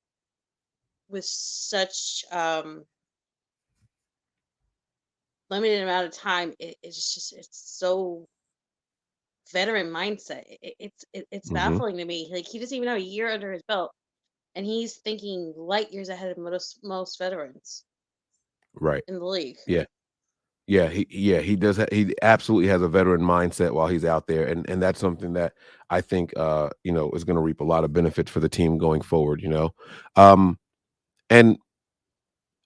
with such limited amount of time, it's so veteran mindset. It's baffling to me. Like, he doesn't even have a year under his belt, and he's thinking light years ahead of most veterans Right. in the league. He does. He absolutely has a veteran mindset while he's out there, and that's something that I think is going to reap a lot of benefits for the team going forward. And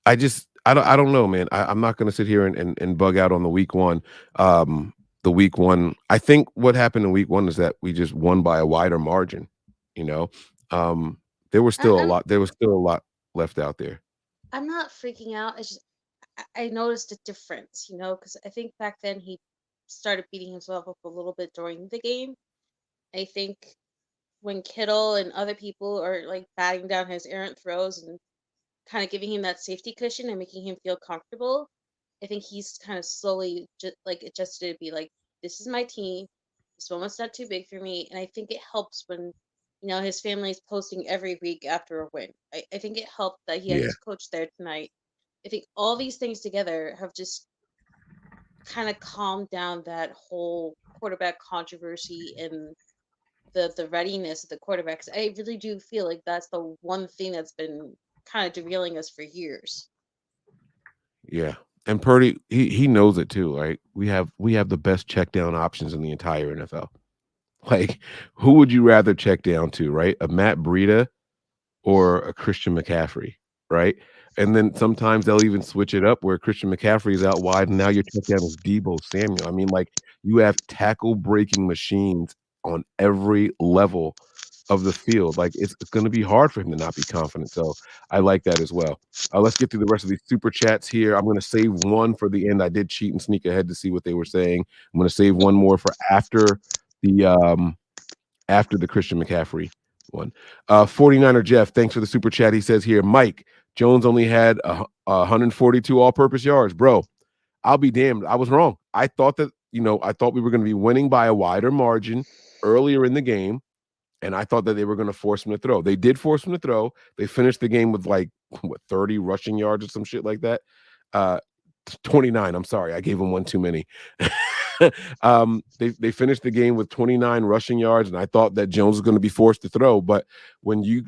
I don't know, man. I'm not going to sit here and bug out on the week 1. The week 1, I think what happened in week 1 is that we just won by a wider margin. There was still a lot left out there. I'm not freaking out. It's just I noticed a difference, because I think back then he started beating himself up a little bit during the game. I think when Kittle and other people are like batting down his errant throws and kind of giving him that safety cushion and making him feel comfortable, I think he's kind of slowly just like adjusted to be like, this is my team. This moment's not too big for me. And I think it helps when, his family is posting every week after a win. I think it helped that he had his coach there tonight. I think all these things together have just kind of calmed down that whole quarterback controversy and the readiness of the quarterbacks. I really do feel like that's the one thing that's been kind of derailing us for years. Yeah. And Purdy, he knows it too, right? We have the best check down options in the entire NFL. Like, who would you rather check down to, right? A Matt Breida or a Christian McCaffrey, right? And then sometimes they'll even switch it up where Christian McCaffrey is out wide, and now your check down is Deebo Samuel. I mean, like, you have tackle breaking machines on every level of the field. Like, it's going to be hard for him to not be confident. So I like that as well. Let's get through the rest of these super chats here. I'm going to save one for the end. I did cheat and sneak ahead to see what they were saying. I'm going to save one more for after the Christian McCaffrey one. 49er Jeff, thanks for the super chat. He says here, Mike, Jones only had 142 all-purpose yards. Bro, I'll be damned. I was wrong. I thought that, I thought we were going to be winning by a wider margin earlier in the game, and I thought that they were going to force him to throw. They did force him to throw. They finished the game with 30 rushing yards or some shit like that. 29. I'm sorry. I gave him one too many. They finished the game with 29 rushing yards, and I thought that Jones was going to be forced to throw. But when you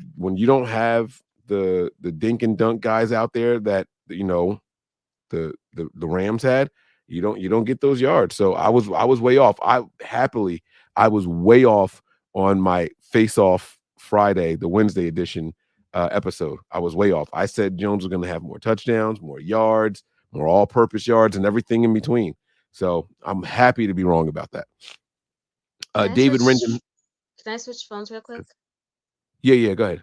don't have the dink and dunk guys out there that the Rams had, you don't get those yards. So I was way off. I was way off on my Face Off Friday, the Wednesday edition episode. I was way off. I said Jones was going to have more touchdowns, more yards, more all-purpose yards, and everything in between. So I'm happy to be wrong about that. David Rendon. Can I switch phones real quick? Yeah. Go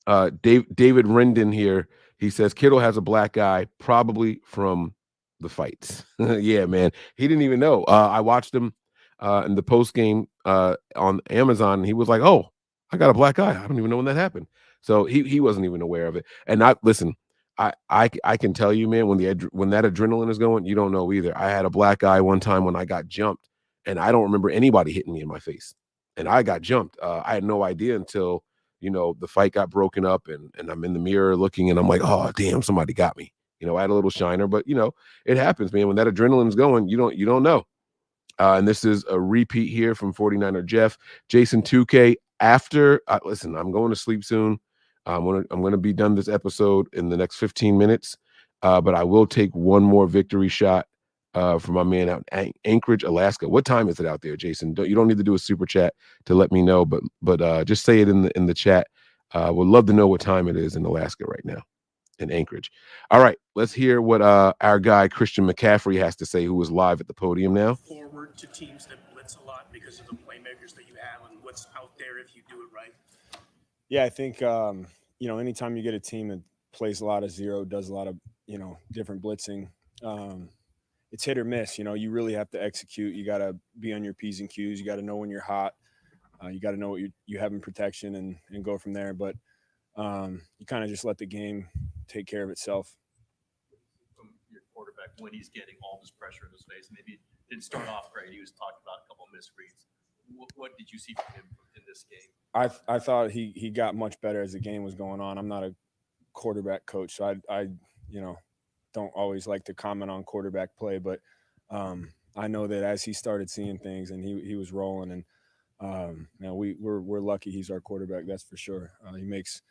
ahead. David Rendon here. He says Kittle has a black eye, probably from the fights. Yeah, man. He didn't even know. I watched him in the post game on Amazon, and he was like, "Oh, I got a black eye. I don't even know when that happened." So he wasn't even aware of it. And I can tell you, man, when that adrenaline is going, you don't know either. I had a black eye one time when I got jumped, and I don't remember anybody hitting me in my face, and I got jumped. I had no idea until the fight got broken up, and I'm in the mirror looking, and I'm like, oh damn, somebody got me. I had a little shiner, but it happens, man. When that adrenaline is going, you don't know. And this is a repeat here from 49er Jeff. Jason 2K, after listen, I'm going to sleep soon. I'm gonna be done this episode in the next 15 minutes. But I will take one more victory shot for my man out in Anchorage, Alaska. What time is it out there, Jason? You don't need to do a super chat to let me know, but just say it in the chat. Would love to know what time it is in Alaska right now, in Anchorage. All right, let's hear what our guy Christian McCaffrey has to say, who is live at the podium now. Forward to teams that blitz a lot because of the playmakers that you have and what's out there if you do it right. Yeah, I think anytime you get a team that plays a lot of zero, does a lot of different blitzing, it's hit or miss. You really have to execute. You got to be on your P's and Q's. You got to know when you're hot. You got to know what you have in protection and go from there. But you kind of just let the game take care of itself. From your quarterback, when he's getting all this pressure in his face, maybe it didn't start off great. He was talking about a couple of misreads. What did you see from him in this game? I thought he got much better as the game was going on. I'm not a quarterback coach, so I don't always like to comment on quarterback play, but I know that as he started seeing things and he was rolling, and now we're lucky he's our quarterback, that's for sure. He makes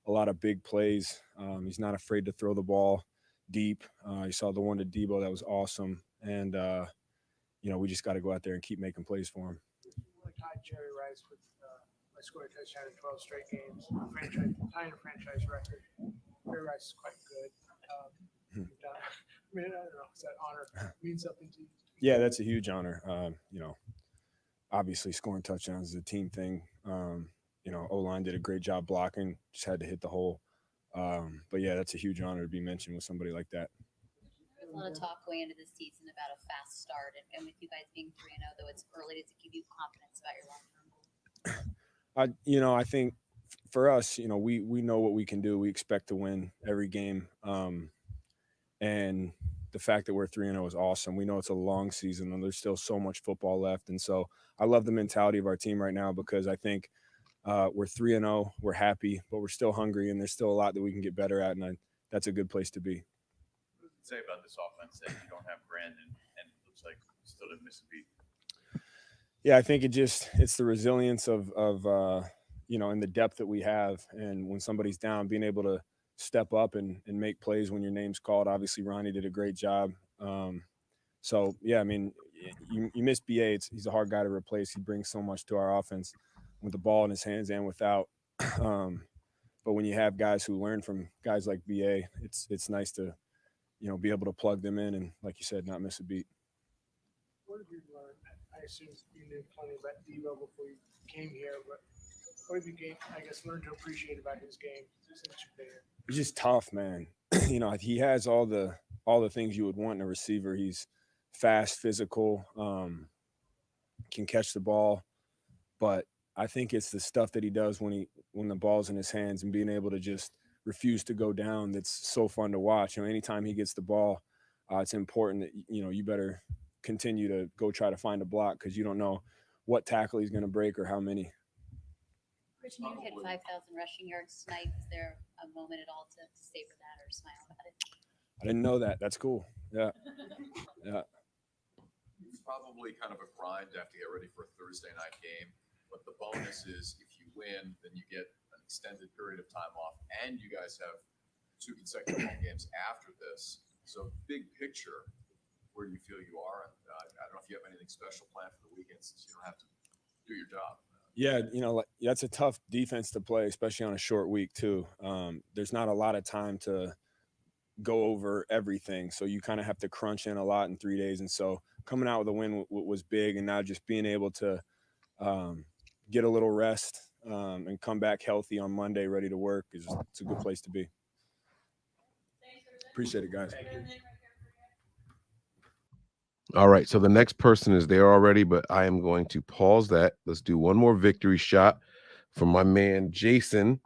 a lot of big plays. He's not afraid to throw the ball deep. You saw the one to Deebo, that was awesome, and we just got to go out there and keep making plays for him. Tied Jerry Rice with I scored a touchdown in 12 straight games, tying a franchise record. Jerry Rice is quite good. I don't know. Does that honor mean something to you? Yeah, that's a huge honor. Obviously scoring touchdowns is a team thing. O-line did a great job blocking, just had to hit the hole. But yeah, that's a huge honor to be mentioned with somebody like that. There's a lot of talk going into this season about a fast start, and with you guys being 3-0, though it's early, does it give you confidence about your long-term goal? I think for us, we know what we can do. We expect to win every game. And the fact that we're 3-0 is awesome. We know it's a long season and there's still so much football left. And so I love the mentality of our team right now, because I think we're 3-0, we're happy, but we're still hungry, and there's still a lot that we can get better at. And that's a good place to be. What does it say about this offense that you don't have Brandon and it looks like you still didn't miss a beat? Yeah, I think it's the resilience of and the depth that we have. And when somebody's down, being able to step up and make plays when your name's called. Obviously, Ronnie did a great job. So, yeah, I mean, you miss BA. He's a hard guy to replace. He brings so much to our offense with the ball in his hands and without. But when you have guys who learn from guys like BA, it's nice to, be able to plug them in and, like you said, not miss a beat. What have you learned? I assume you knew plenty about Deebo before you came here, but what have you learned to appreciate about his game since you've been here? He's just tough, man. He has all the things you would want in a receiver. He's fast, physical, can catch the ball, but I think it's the stuff that he does when the ball's in his hands and being able to just refuse to go down. That's so fun to watch. Anytime he gets the ball, it's important that you better continue to go try to find a block because you don't know what tackle he's going to break or how many. Rich, you hit 5,000 rushing yards tonight. Is there a moment at all to savor that or smile about it? I didn't know that. That's cool. Yeah. Yeah. It's probably kind of a grind to have to get ready for a Thursday night game. But the bonus is if you win, then you get an extended period of time off. And you guys have 2 consecutive home games after this. So big picture, where you feel you are. I don't know if you have anything special planned for the weekend since you don't have to do your job. Yeah, that's a tough defense to play, especially on a short week too. There's not a lot of time to go over everything, so you kind of have to crunch in a lot in 3 days. And so coming out with a win was big, and now just being able to get a little rest and come back healthy on Monday, ready to work, it's a good place to be. Appreciate it, guys. All right, so the next person is there already, but I am going to pause that. Let's do one more victory shot from my man Jason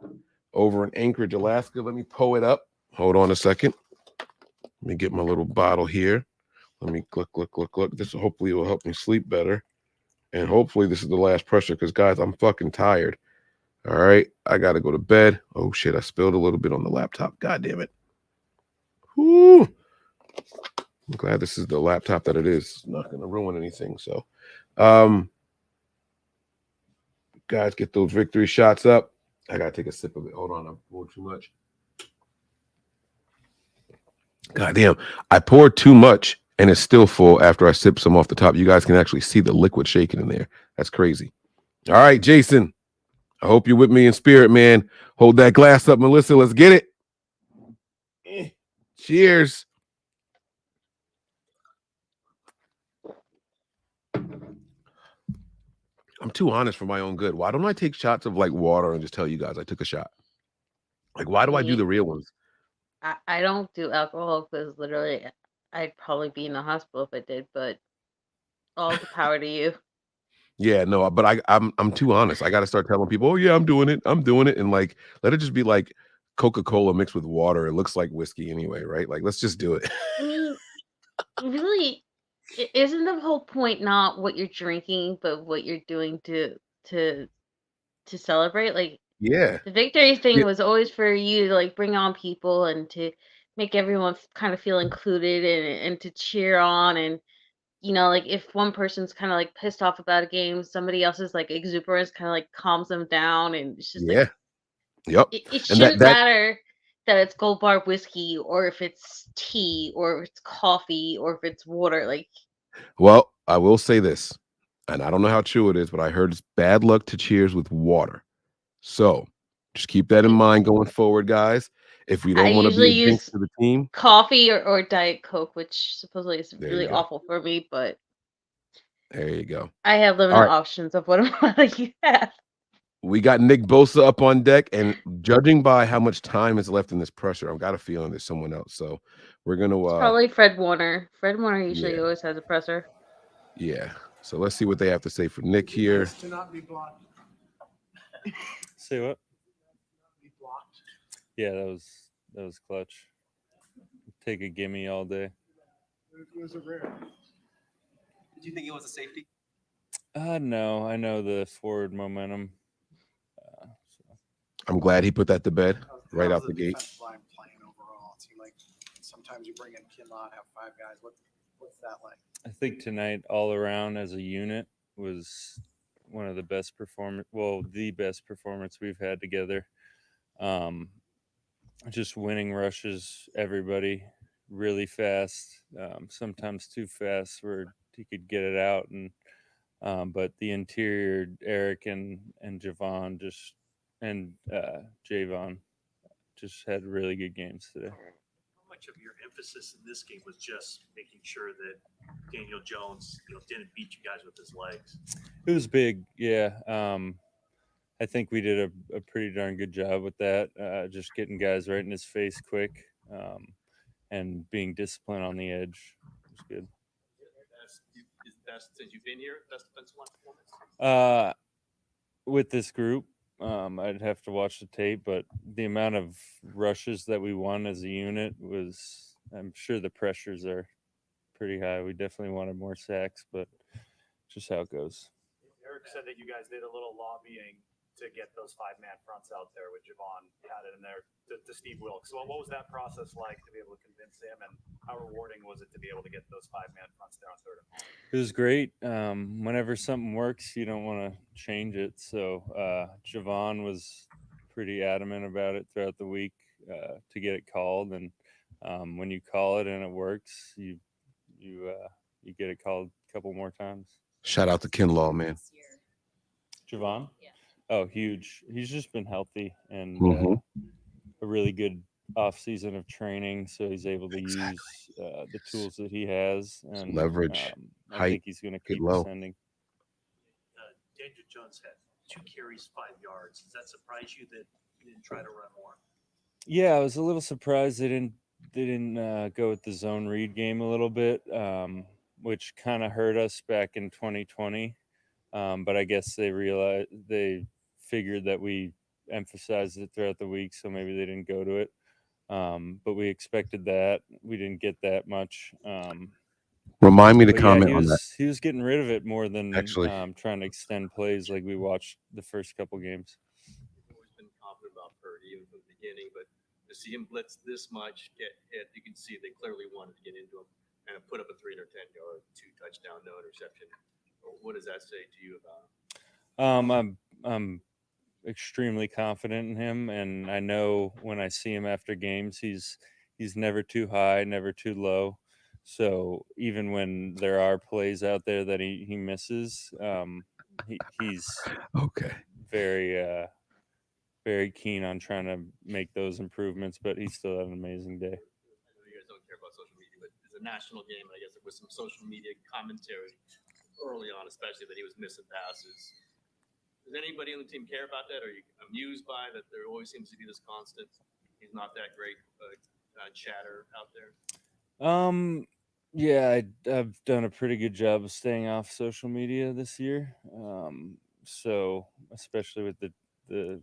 over in Anchorage, Alaska. Let me pull it up. Hold on a second. Let me get my little bottle here. Let me look. This hopefully will help me sleep better. And hopefully this is the last pressure because, guys, I'm fucking tired. All right, I got to go to bed. Oh, shit, I spilled a little bit on the laptop. God damn it. Whoo. I'm glad this is the laptop that it is. It's not going to ruin anything. So, guys, get those victory shots up. I got to take a sip of it. Hold on. I poured too much. God damn. I poured too much and it's still full after I sip some off the top. You guys can actually see the liquid shaking in there. That's crazy. All right, Jason. I hope you're with me in spirit, man. Hold that glass up, Melissa. Let's get it. Cheers. I'm too honest for my own good. Why don't I take shots of like water and just tell you guys I took a shot? Like, why do I do the real ones? I don't do alcohol because literally I'd probably be in the hospital if I did, but all the power to you. Yeah, no, but I'm too honest. I got to start telling people, oh yeah, I'm doing it, and like let it just be like Coca-Cola mixed with water. It looks like whiskey anyway, right? Like let's just do it. I mean, really, isn't the whole point not what you're drinking, but what you're doing to celebrate? Like, Yeah. the victory thing Yeah. was always for you to like bring on people and to make everyone kind of feel included and to cheer on. And like if one person's kind of like pissed off about a game, somebody else's like exuberance kind of like calms them down, and it's just like Yeah. Yep. it And shouldn't that matter that it's Gold Bar whiskey or if it's tea or if it's coffee or if it's water. Like, well, I will say this, and I don't know how true it is, but I heard it's bad luck to cheers with water. So just keep that in mind going forward, guys. If we I don't want to be usually a jinx use to the team, coffee or Diet Coke, which supposedly is there really you go. awful for me, but There you go. I have All limited right. options of what I'm letting you have. We got Nick Bosa up on deck, and judging by how much time is left in this pressure, I've got a feeling there's someone else. So we're gonna It's probably Fred Warner. Fred Warner usually yeah. always has a presser. Yeah. So let's see what they have to say for Nick here. Nice to not be blocked. Say what? Be blocked. Yeah, that was clutch. Take a gimme all day. It was a rare. Did you think it was a safety? No, I know the forward momentum. I'm glad he put that to bed right out the gate. Defensive line playing overall. It seemed like sometimes you bring in Kinlaw and have 5 guys. What's that like? I think tonight, all around as a unit, was one of the best the best performance we've had together. Just winning rushes, everybody really fast, sometimes too fast where he could get it out. And but the interior, Eric and Javon and Javon just had really good games today. How much of your emphasis in this game was just making sure that Daniel Jones, didn't beat you guys with his legs? It was big, yeah. I think we did a pretty darn good job with that, just getting guys right in his face quick, and being disciplined on the edge was good. Is best since you've been here, best defensive line performance? with this group. I'd have to watch the tape, but the amount of rushes that we won as a unit was, I'm sure the pressures are pretty high. We definitely wanted more sacks, but just how it goes. Eric said that you guys did a little lobbying to get those 5-man fronts out there with Javon had it in there to Steve Wilkes. So what was that process like to be able to convince him, and how rewarding was it to be able to get those 5-man fronts there on third and long? It was great. Whenever something works, you don't want to change it. So Javon was pretty adamant about it throughout the week to get it called, and when you call it and it works, you get it called a couple more times. Shout out to Kinlaw, man. Javon? Yeah. Oh, huge. He's just been healthy and a really good off season of training, so he's able to use the tools that he has and leverage. I think he's going to keep ascending. Daniel Jones had 2 carries, 5 yards. Does that surprise you that he didn't try to run more? Yeah, I was a little surprised they didn't go with the zone read game a little bit, which kind of hurt us back in 2020. But I guess they figured that we emphasized it throughout the week, so maybe they didn't go to it. But we expected that. We didn't get that much. Remind me to comment on that. He was getting rid of it more than Actually. trying to extend plays like we watched the first couple games. I've always been confident about Purdy even from the beginning, but to see him blitz this much, get hit, you can see they clearly wanted to get into him and put up a 310-yard, 2-touchdown, no interception. What does that say to you about him? I'm extremely confident in him, and I know when I see him after games, he's never too high, never too low. So even when there are plays out there that he misses, he's very very keen on trying to make those improvements. But he still had an amazing day. I know you guys don't care about social media, but it's a national game, and I guess there was some social media commentary early on, especially that he was missing passes. Does anybody on the team care about that? Are you amused by that? There always seems to be this constant. He's not that great chatter out there. Yeah, I've done a pretty good job of staying off social media this year. So especially with the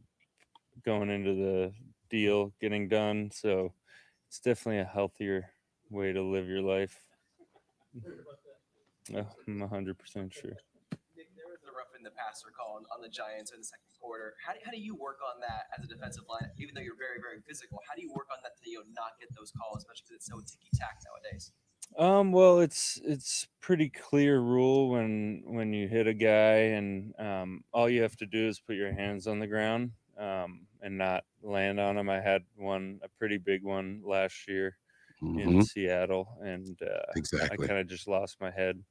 going into the deal getting done, so it's definitely a healthier way to live your life. I'm 100% sure. There was a rough in the passer call on the Giants in the second quarter. How do you work on that as a defensive line? Even though you're very, very physical, how do you work on that to not get those calls, especially because it's so ticky-tack nowadays? Well, it's pretty clear rule when you hit a guy, and all you have to do is put your hands on the ground and not land on him. I had a pretty big one last year in Seattle, and I kind of just lost my head.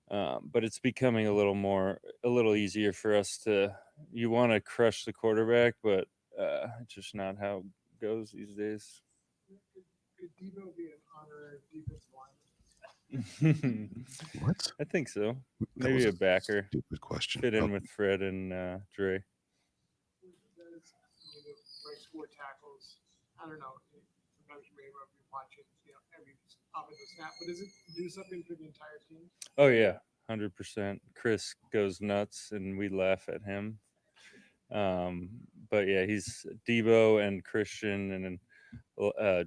But it's becoming a little easier for us to. You want to crush the quarterback, but it's just not how it goes these days. Could Deebo be an honorary defensive lineman? What? I think so. Maybe a backer. Stupid question. Fit in with Fred and Dre. Breaks 4 tackles. I don't know. Sometimes you may be watching, every offensive snap, but does it do something for the entire team? Oh yeah, 100%. Chris goes nuts, and we laugh at him. But yeah, he's Deebo and Christian and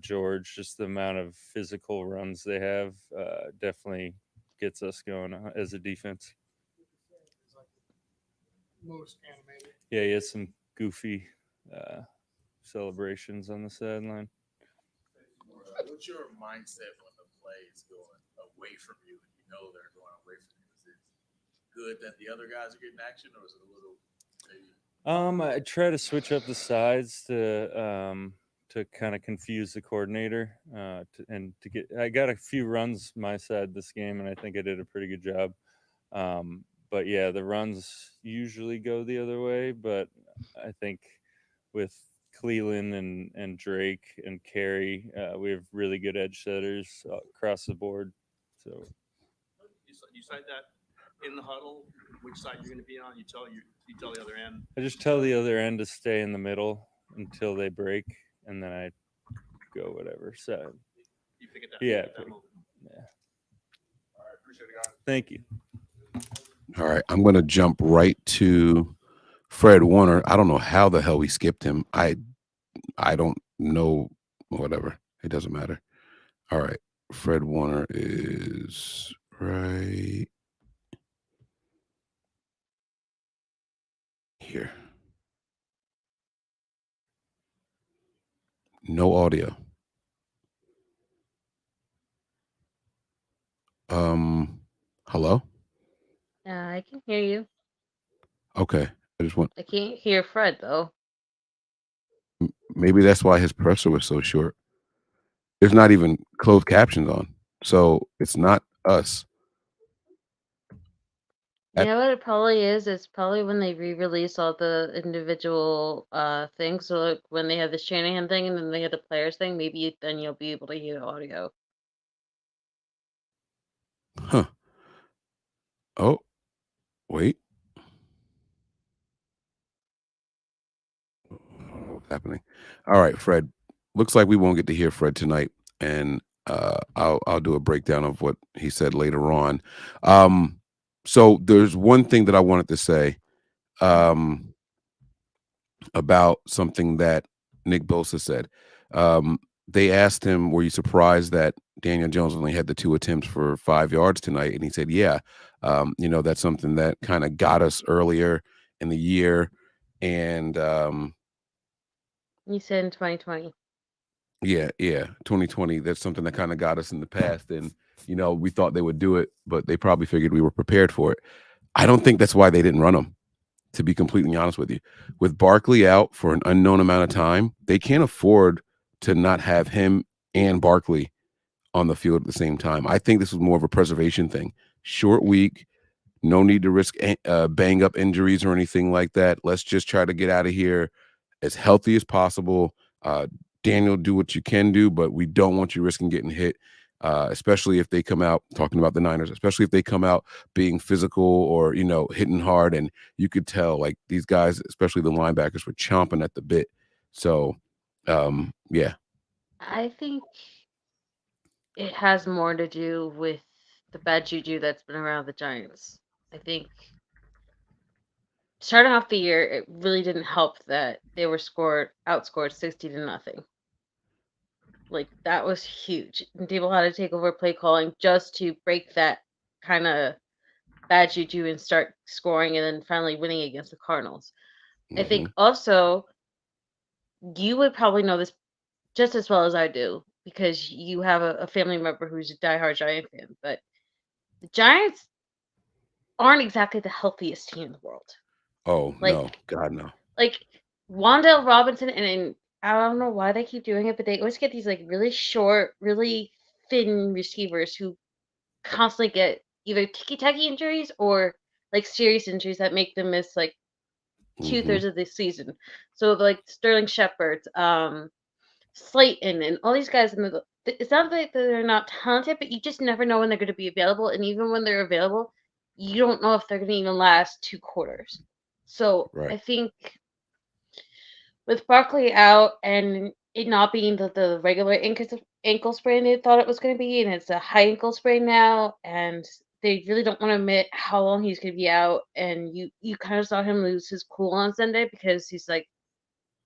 George. Just the amount of physical runs they have definitely gets us going as a defense. Most animated. Yeah, he has some goofy celebrations on the sideline. What's your mindset when the play is going away from you and you know they're going away from you? Is it good that the other guys are getting action, or is it a little maybe? I try to switch up the sides to kind of confuse the coordinator to get. I got a few runs my side this game, and I think I did a pretty good job. But yeah, the runs usually go the other way. But I think with Cleveland and Drake and Carey, we have really good edge setters across the board. So you decide that in the huddle, which side you're going to be on. You tell the other end. I just tell the other end to stay in the middle until they break, and then I go whatever side. You pick it that. Yeah. That moment. Yeah. All right, appreciate it, guys. Thank you. All right, I'm going to jump right to Fred Warner. I don't know how the hell we skipped him. I don't know. Whatever. It doesn't matter. All right. Fred Warner is right here. No audio. Hello? I can hear you. Okay. I just want I can't hear Fred though. maybe that's why his presser was so short. There's not even closed captions on. So it's not us. You know what it probably is? It's probably when they re-release all the individual things. So like when they have the Shanahan thing and then they have the players thing, maybe then you'll be able to hear the audio. Huh. Oh, wait. What's happening? All right, Fred. Looks like we won't get to hear Fred tonight, and I'll do a breakdown of what he said later on. So there's one thing that I wanted to say about something that Nick Bosa said. They asked him, "Were you surprised that Daniel Jones only had the 2 attempts for 5 yards tonight?" And he said, "Yeah, that's something that kind of got us earlier in the year." And You said in 2020. yeah, 2020. That's something that kind of got us in the past, and we thought they would do it, but they probably figured we were prepared for it. I don't think that's why they didn't run them. To be completely honest with you, with Barkley out for an unknown amount of time, they can't afford to not have him and Barkley on the field at the same time. I think this was more of a preservation thing. Short week, no need to risk bang up injuries or anything like that. Let's just try to get out of here as healthy as possible. Daniel, do what you can do, but we don't want you risking getting hit, especially if they come out talking about the Niners, especially if they come out being physical or, hitting hard. And you could tell like these guys, especially the linebackers, were chomping at the bit. So, yeah. I think it has more to do with the bad juju that's been around the Giants. I think starting off the year, it really didn't help that they were outscored 60-0. Like that was huge. And Deebo had to take over play calling just to break that kind of bad juju and start scoring and then finally winning against the Cardinals. I think also you would probably know this just as well as I do because you have a family member who's a diehard Giant fan, but the Giants aren't exactly the healthiest team in the world. Oh, Like, no. God, no. Like Wandale Robinson and I don't know why they keep doing it, but they always get these like really short, really thin receivers who constantly get either ticky-tacky injuries or like serious injuries that make them miss like 2/3 of the season. So like Sterling Shepard, Slayton, and all these guys. It's not that they're not talented, but you just never know when they're going to be available. And even when they're available, you don't know if they're going to even last 2 quarters. So Right. I think with Barkley out and it not being the regular ankle sprain they thought it was going to be, and it's a high ankle sprain now, and they really don't want to admit how long he's going to be out. And you kind of saw him lose his cool on Sunday because he's like,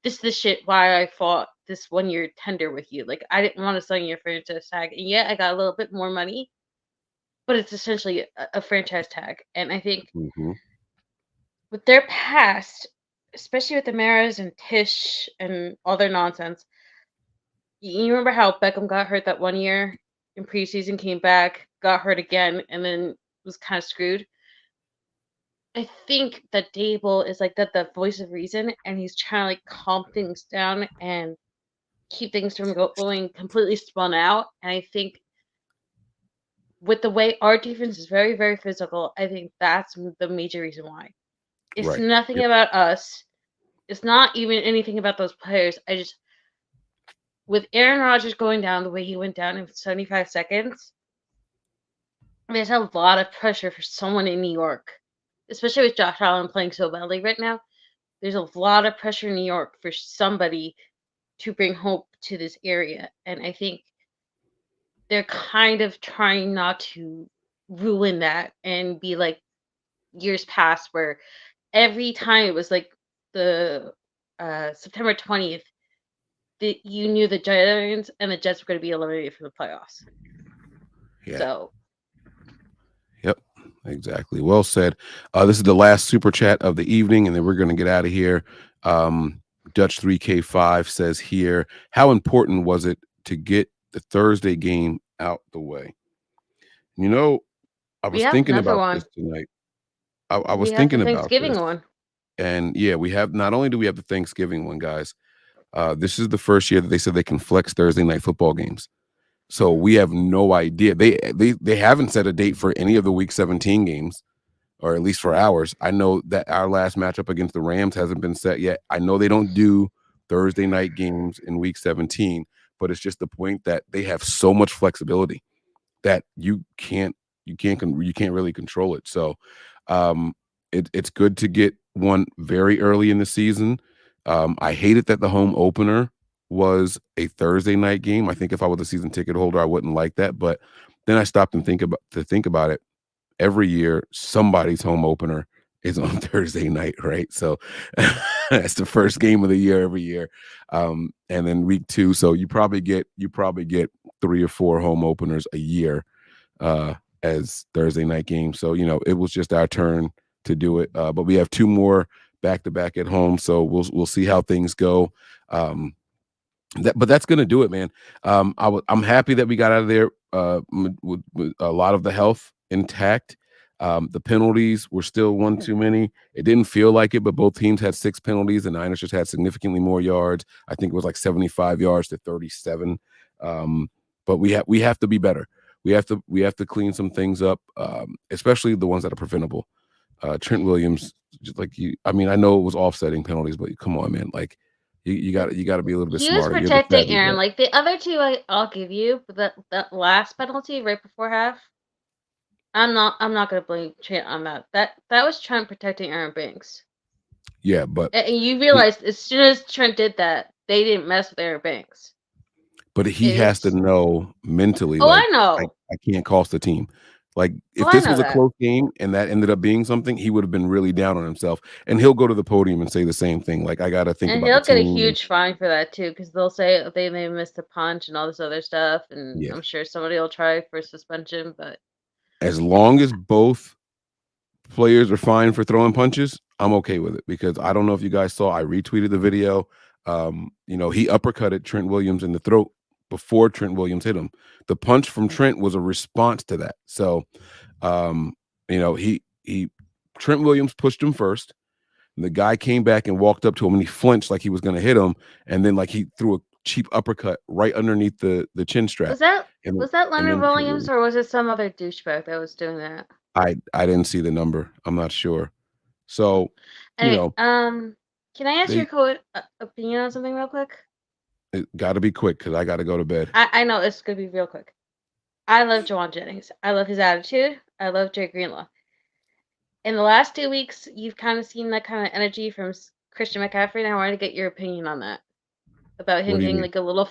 this is the shit why I fought this 1-year tender with you. Like, I didn't want to sign your franchise tag. And yeah, I got a little bit more money, but it's essentially a franchise tag. And I think with their past, especially with the Maras and Tish and all their nonsense, you remember how Beckham got hurt that 1 year in preseason, came back, got hurt again, and then was kind of screwed? I think that Dable is like that, the voice of reason, and he's trying to like calm things down and keep things from going completely spun out. And I think with the way our defense is very, very physical, I think that's the major reason why. It's Right. nothing Yep. about us. It's not even anything about those players. With Aaron Rodgers going down the way he went down in 75 seconds, there's a lot of pressure for someone in New York, especially with Josh Allen playing so badly right now. There's a lot of pressure in New York for somebody to bring hope to this area. And I think they're kind of trying not to ruin that and be like years past where every time it was like the September 20th, that you knew the Giants and the Jets were going to be eliminated from the playoffs. Yeah. So, yep, exactly. Well said. This is the last super chat of the evening, and then we're going to get out of here. Dutch 3K5 says here, how important was it to get the Thursday game out the way? You know, I was thinking about this tonight. I was thinking about Thanksgiving this. one. And yeah, we have, not only do we have the Thanksgiving one, guys, this is the first year that they said they can flex Thursday night football games. So we have no idea. They haven't set a date for any of the week 17 games, or at least for ours. I know that our last matchup against the Rams hasn't been set yet. I know they don't do Thursday night games in week 17, but it's just the point that they have so much flexibility that you can't really control it. So it's good to get one very early in the season. I hated that the home opener was a Thursday night game. I think if I was a season ticket holder, I wouldn't like that. But then I stopped and think about it. Every year, somebody's home opener is on Thursday night, right? So that's the first game of the year every year. And then week 2, so you probably get 3 or 4 home openers a year as Thursday night games. So it was just our turn to do it. But we have 2 more back-to-back at home, so we'll see how things go. But that's gonna do it, man. I'm happy that we got out of there with a lot of the health intact. The penalties were still one too many. It didn't feel like it, but both teams had 6 penalties. The Niners just had significantly more yards. I think it was like 75 yards to 37. But we have to be better. We have to clean some things up, especially the ones that are preventable. Trent Williams, just like you. I mean, I know it was offsetting penalties, but come on, man. Like you got to be a little bit He was smarter. protecting Aaron. Like the other 2, I'll give you, but that last penalty right before half, I'm not gonna blame Trent on that. That was Trent protecting Aaron Banks. Yeah, but And you realize as soon as Trent did that, they didn't mess with Aaron Banks. But he has to know mentally. Oh, like, I know. I can't cost the team. Like if I this know was a that. close game and that ended up being something, he would have been really down on himself. And he'll go to the podium and say the same thing. Like I got to think And about he'll the get a team. huge fine for that too, because they'll say they missed a punch and all this other stuff, and Yeah. I'm sure somebody will try for suspension. But As long as both players are fine for throwing punches, I'm okay with it, because I don't know if you guys saw, I retweeted the video. He uppercutted Trent Williams in the throat before Trent Williams hit him. The punch from Trent was a response to that. So, Trent Williams pushed him first. And the guy came back and walked up to him and he flinched like he was going to hit him. And then like he threw a cheap uppercut right underneath the chin strap. was that And Leonard then Williams or was it some other douchebag that was doing that? I didn't see the number. I'm not sure. So, Anyway, can I ask they- your opinion on something real quick? it got to be quick because I got to go to bed. I know it's gonna be real quick. I love Jawan Jennings. I love his attitude. I love Jay Greenlaw. In the last 2 weeks, you've kind of seen that kind of energy from Christian McCaffrey, and I wanted to get your opinion on that. About him What do you getting mean? like a little,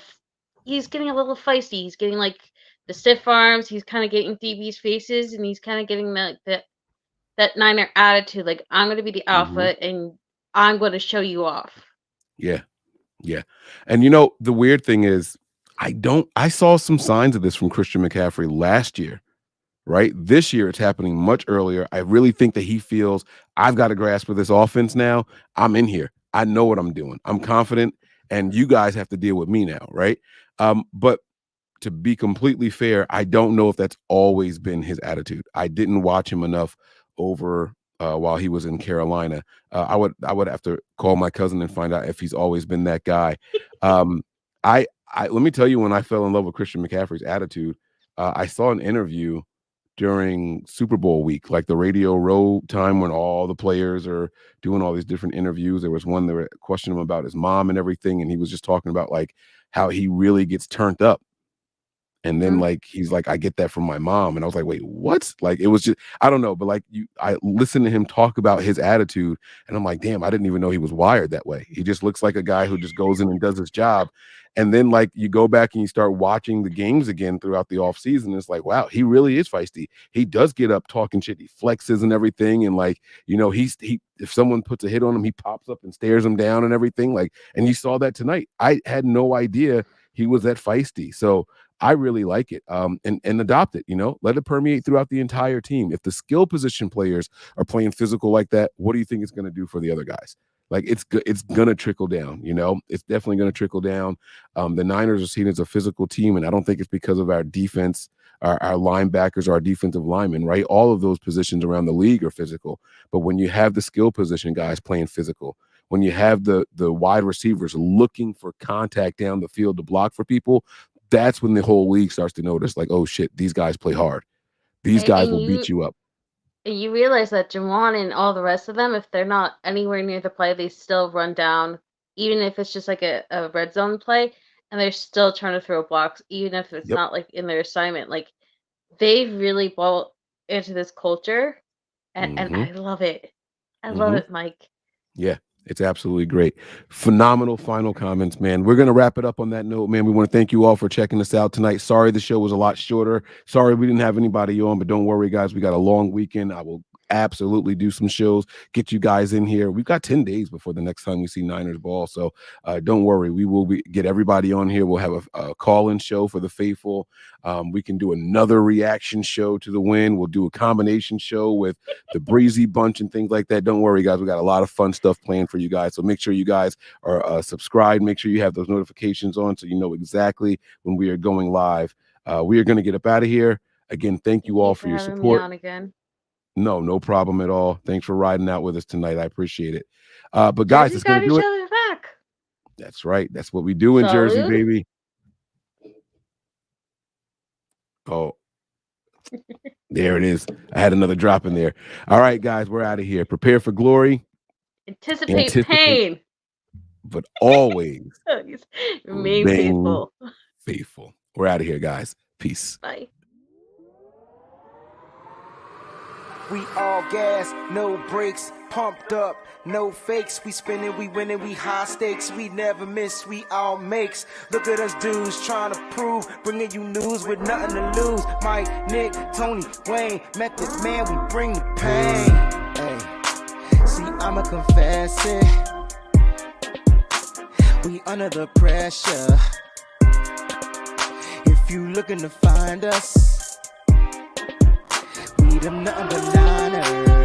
he's getting a little feisty. He's getting like the stiff arms. He's kind of getting DB's faces, and he's kind of getting that Niner attitude. Like I'm gonna be the alpha, and I'm going to show you off. Yeah. And the weird thing is, I saw some signs of this from Christian McCaffrey last year, right? This year it's happening much earlier. I really think that he feels I've got a grasp of this offense now. I'm in here. I know what I'm doing. I'm confident, and you guys have to deal with me now, right? But to be completely fair, I don't know if that's always been his attitude. I didn't watch him enough over while he was in Carolina. I would have to call my cousin and find out if he's always been that guy. Let me tell you, when I fell in love with Christian McCaffrey's attitude, I saw an interview during Super Bowl week, like the Radio Row time when all the players are doing all these different interviews. There was one that questioned him about his mom and everything, and he was just talking about like how he really gets turned up. And then like he's like, I get that from my mom. And I was like, wait, what? Like it was just, I don't know, but like I listened to him talk about his attitude, and I'm like, damn, I didn't even know he was wired that way. He just looks like a guy who just goes in and does his job. And then like you go back and you start watching the games again throughout the offseason. It's like, wow, he really is feisty. He does get up talking shit. He flexes and everything. And like, you know, he if someone puts a hit on him, he pops up and stares him down and everything. Like, and you saw that tonight. I had no idea he was that feisty. So I really like it, and adopt it, you know, let it permeate throughout the entire team. If the skill position players are playing physical like that, what do you think it's going to do for the other guys? Like it's going to trickle down, you know, it's definitely going to trickle down. The Niners are seen as a physical team, and I don't think it's because of our defense, our linebackers, our defensive linemen, right? All of those positions around the league are physical. But when you have the skill position guys playing physical, when you have the wide receivers looking for contact down the field to block for people, that's when the whole league starts to notice, like, oh shit, these guys play hard. These guys will beat you up. And you realize that Juwan and all the rest of them, if they're not anywhere near the play, they still run down, even if it's just like a red zone play, and they're still trying to throw blocks, even if it's not like in their assignment. Like they've really bought into this culture, and I love it. I love it, Mike. Yeah. It's absolutely great. Phenomenal final comments, man. We're going to wrap it up on that note, man. We want to thank you all for checking us out tonight. Sorry the show was a lot shorter. Sorry we didn't have anybody on, but don't worry, guys. We got a long weekend. I will absolutely do some shows, get you guys in here. We've got 10 days before the next time we see Niners ball. So don't worry. We will get everybody on here. We'll have a call-in show for the faithful. We can do another reaction show to the win. We'll do a combination show with the Breezy Bunch and things like that. Don't worry, guys. We got a lot of fun stuff planned for you guys. So make sure you guys are subscribed. Make sure you have those notifications on so you know exactly when we are going live. We are going to get up out of here. Again, thank you all for your support. Me on again. No problem at all. Thanks for riding out with us tonight. I appreciate it. But guys, it's going to do it. Other back. That's right. That's what we do in Jersey, baby. Oh, there it is. I had another drop in there. All right, guys, we're out of here. Prepare for glory. Anticipate pain. But always remain faithful. Faithful. We're out of here, guys. Peace. Bye. We all gas, no brakes, pumped up, no fakes. We spinning, we winning, we high stakes. We never miss, we all makes. Look at us dudes trying to prove, bringing you news with nothing to lose. Mike, Nick, Tony, Wayne, Method Man, we bring the pain. Hey, see, I'ma confess it. We under the pressure. If you looking to find us, we them nothing but Niners.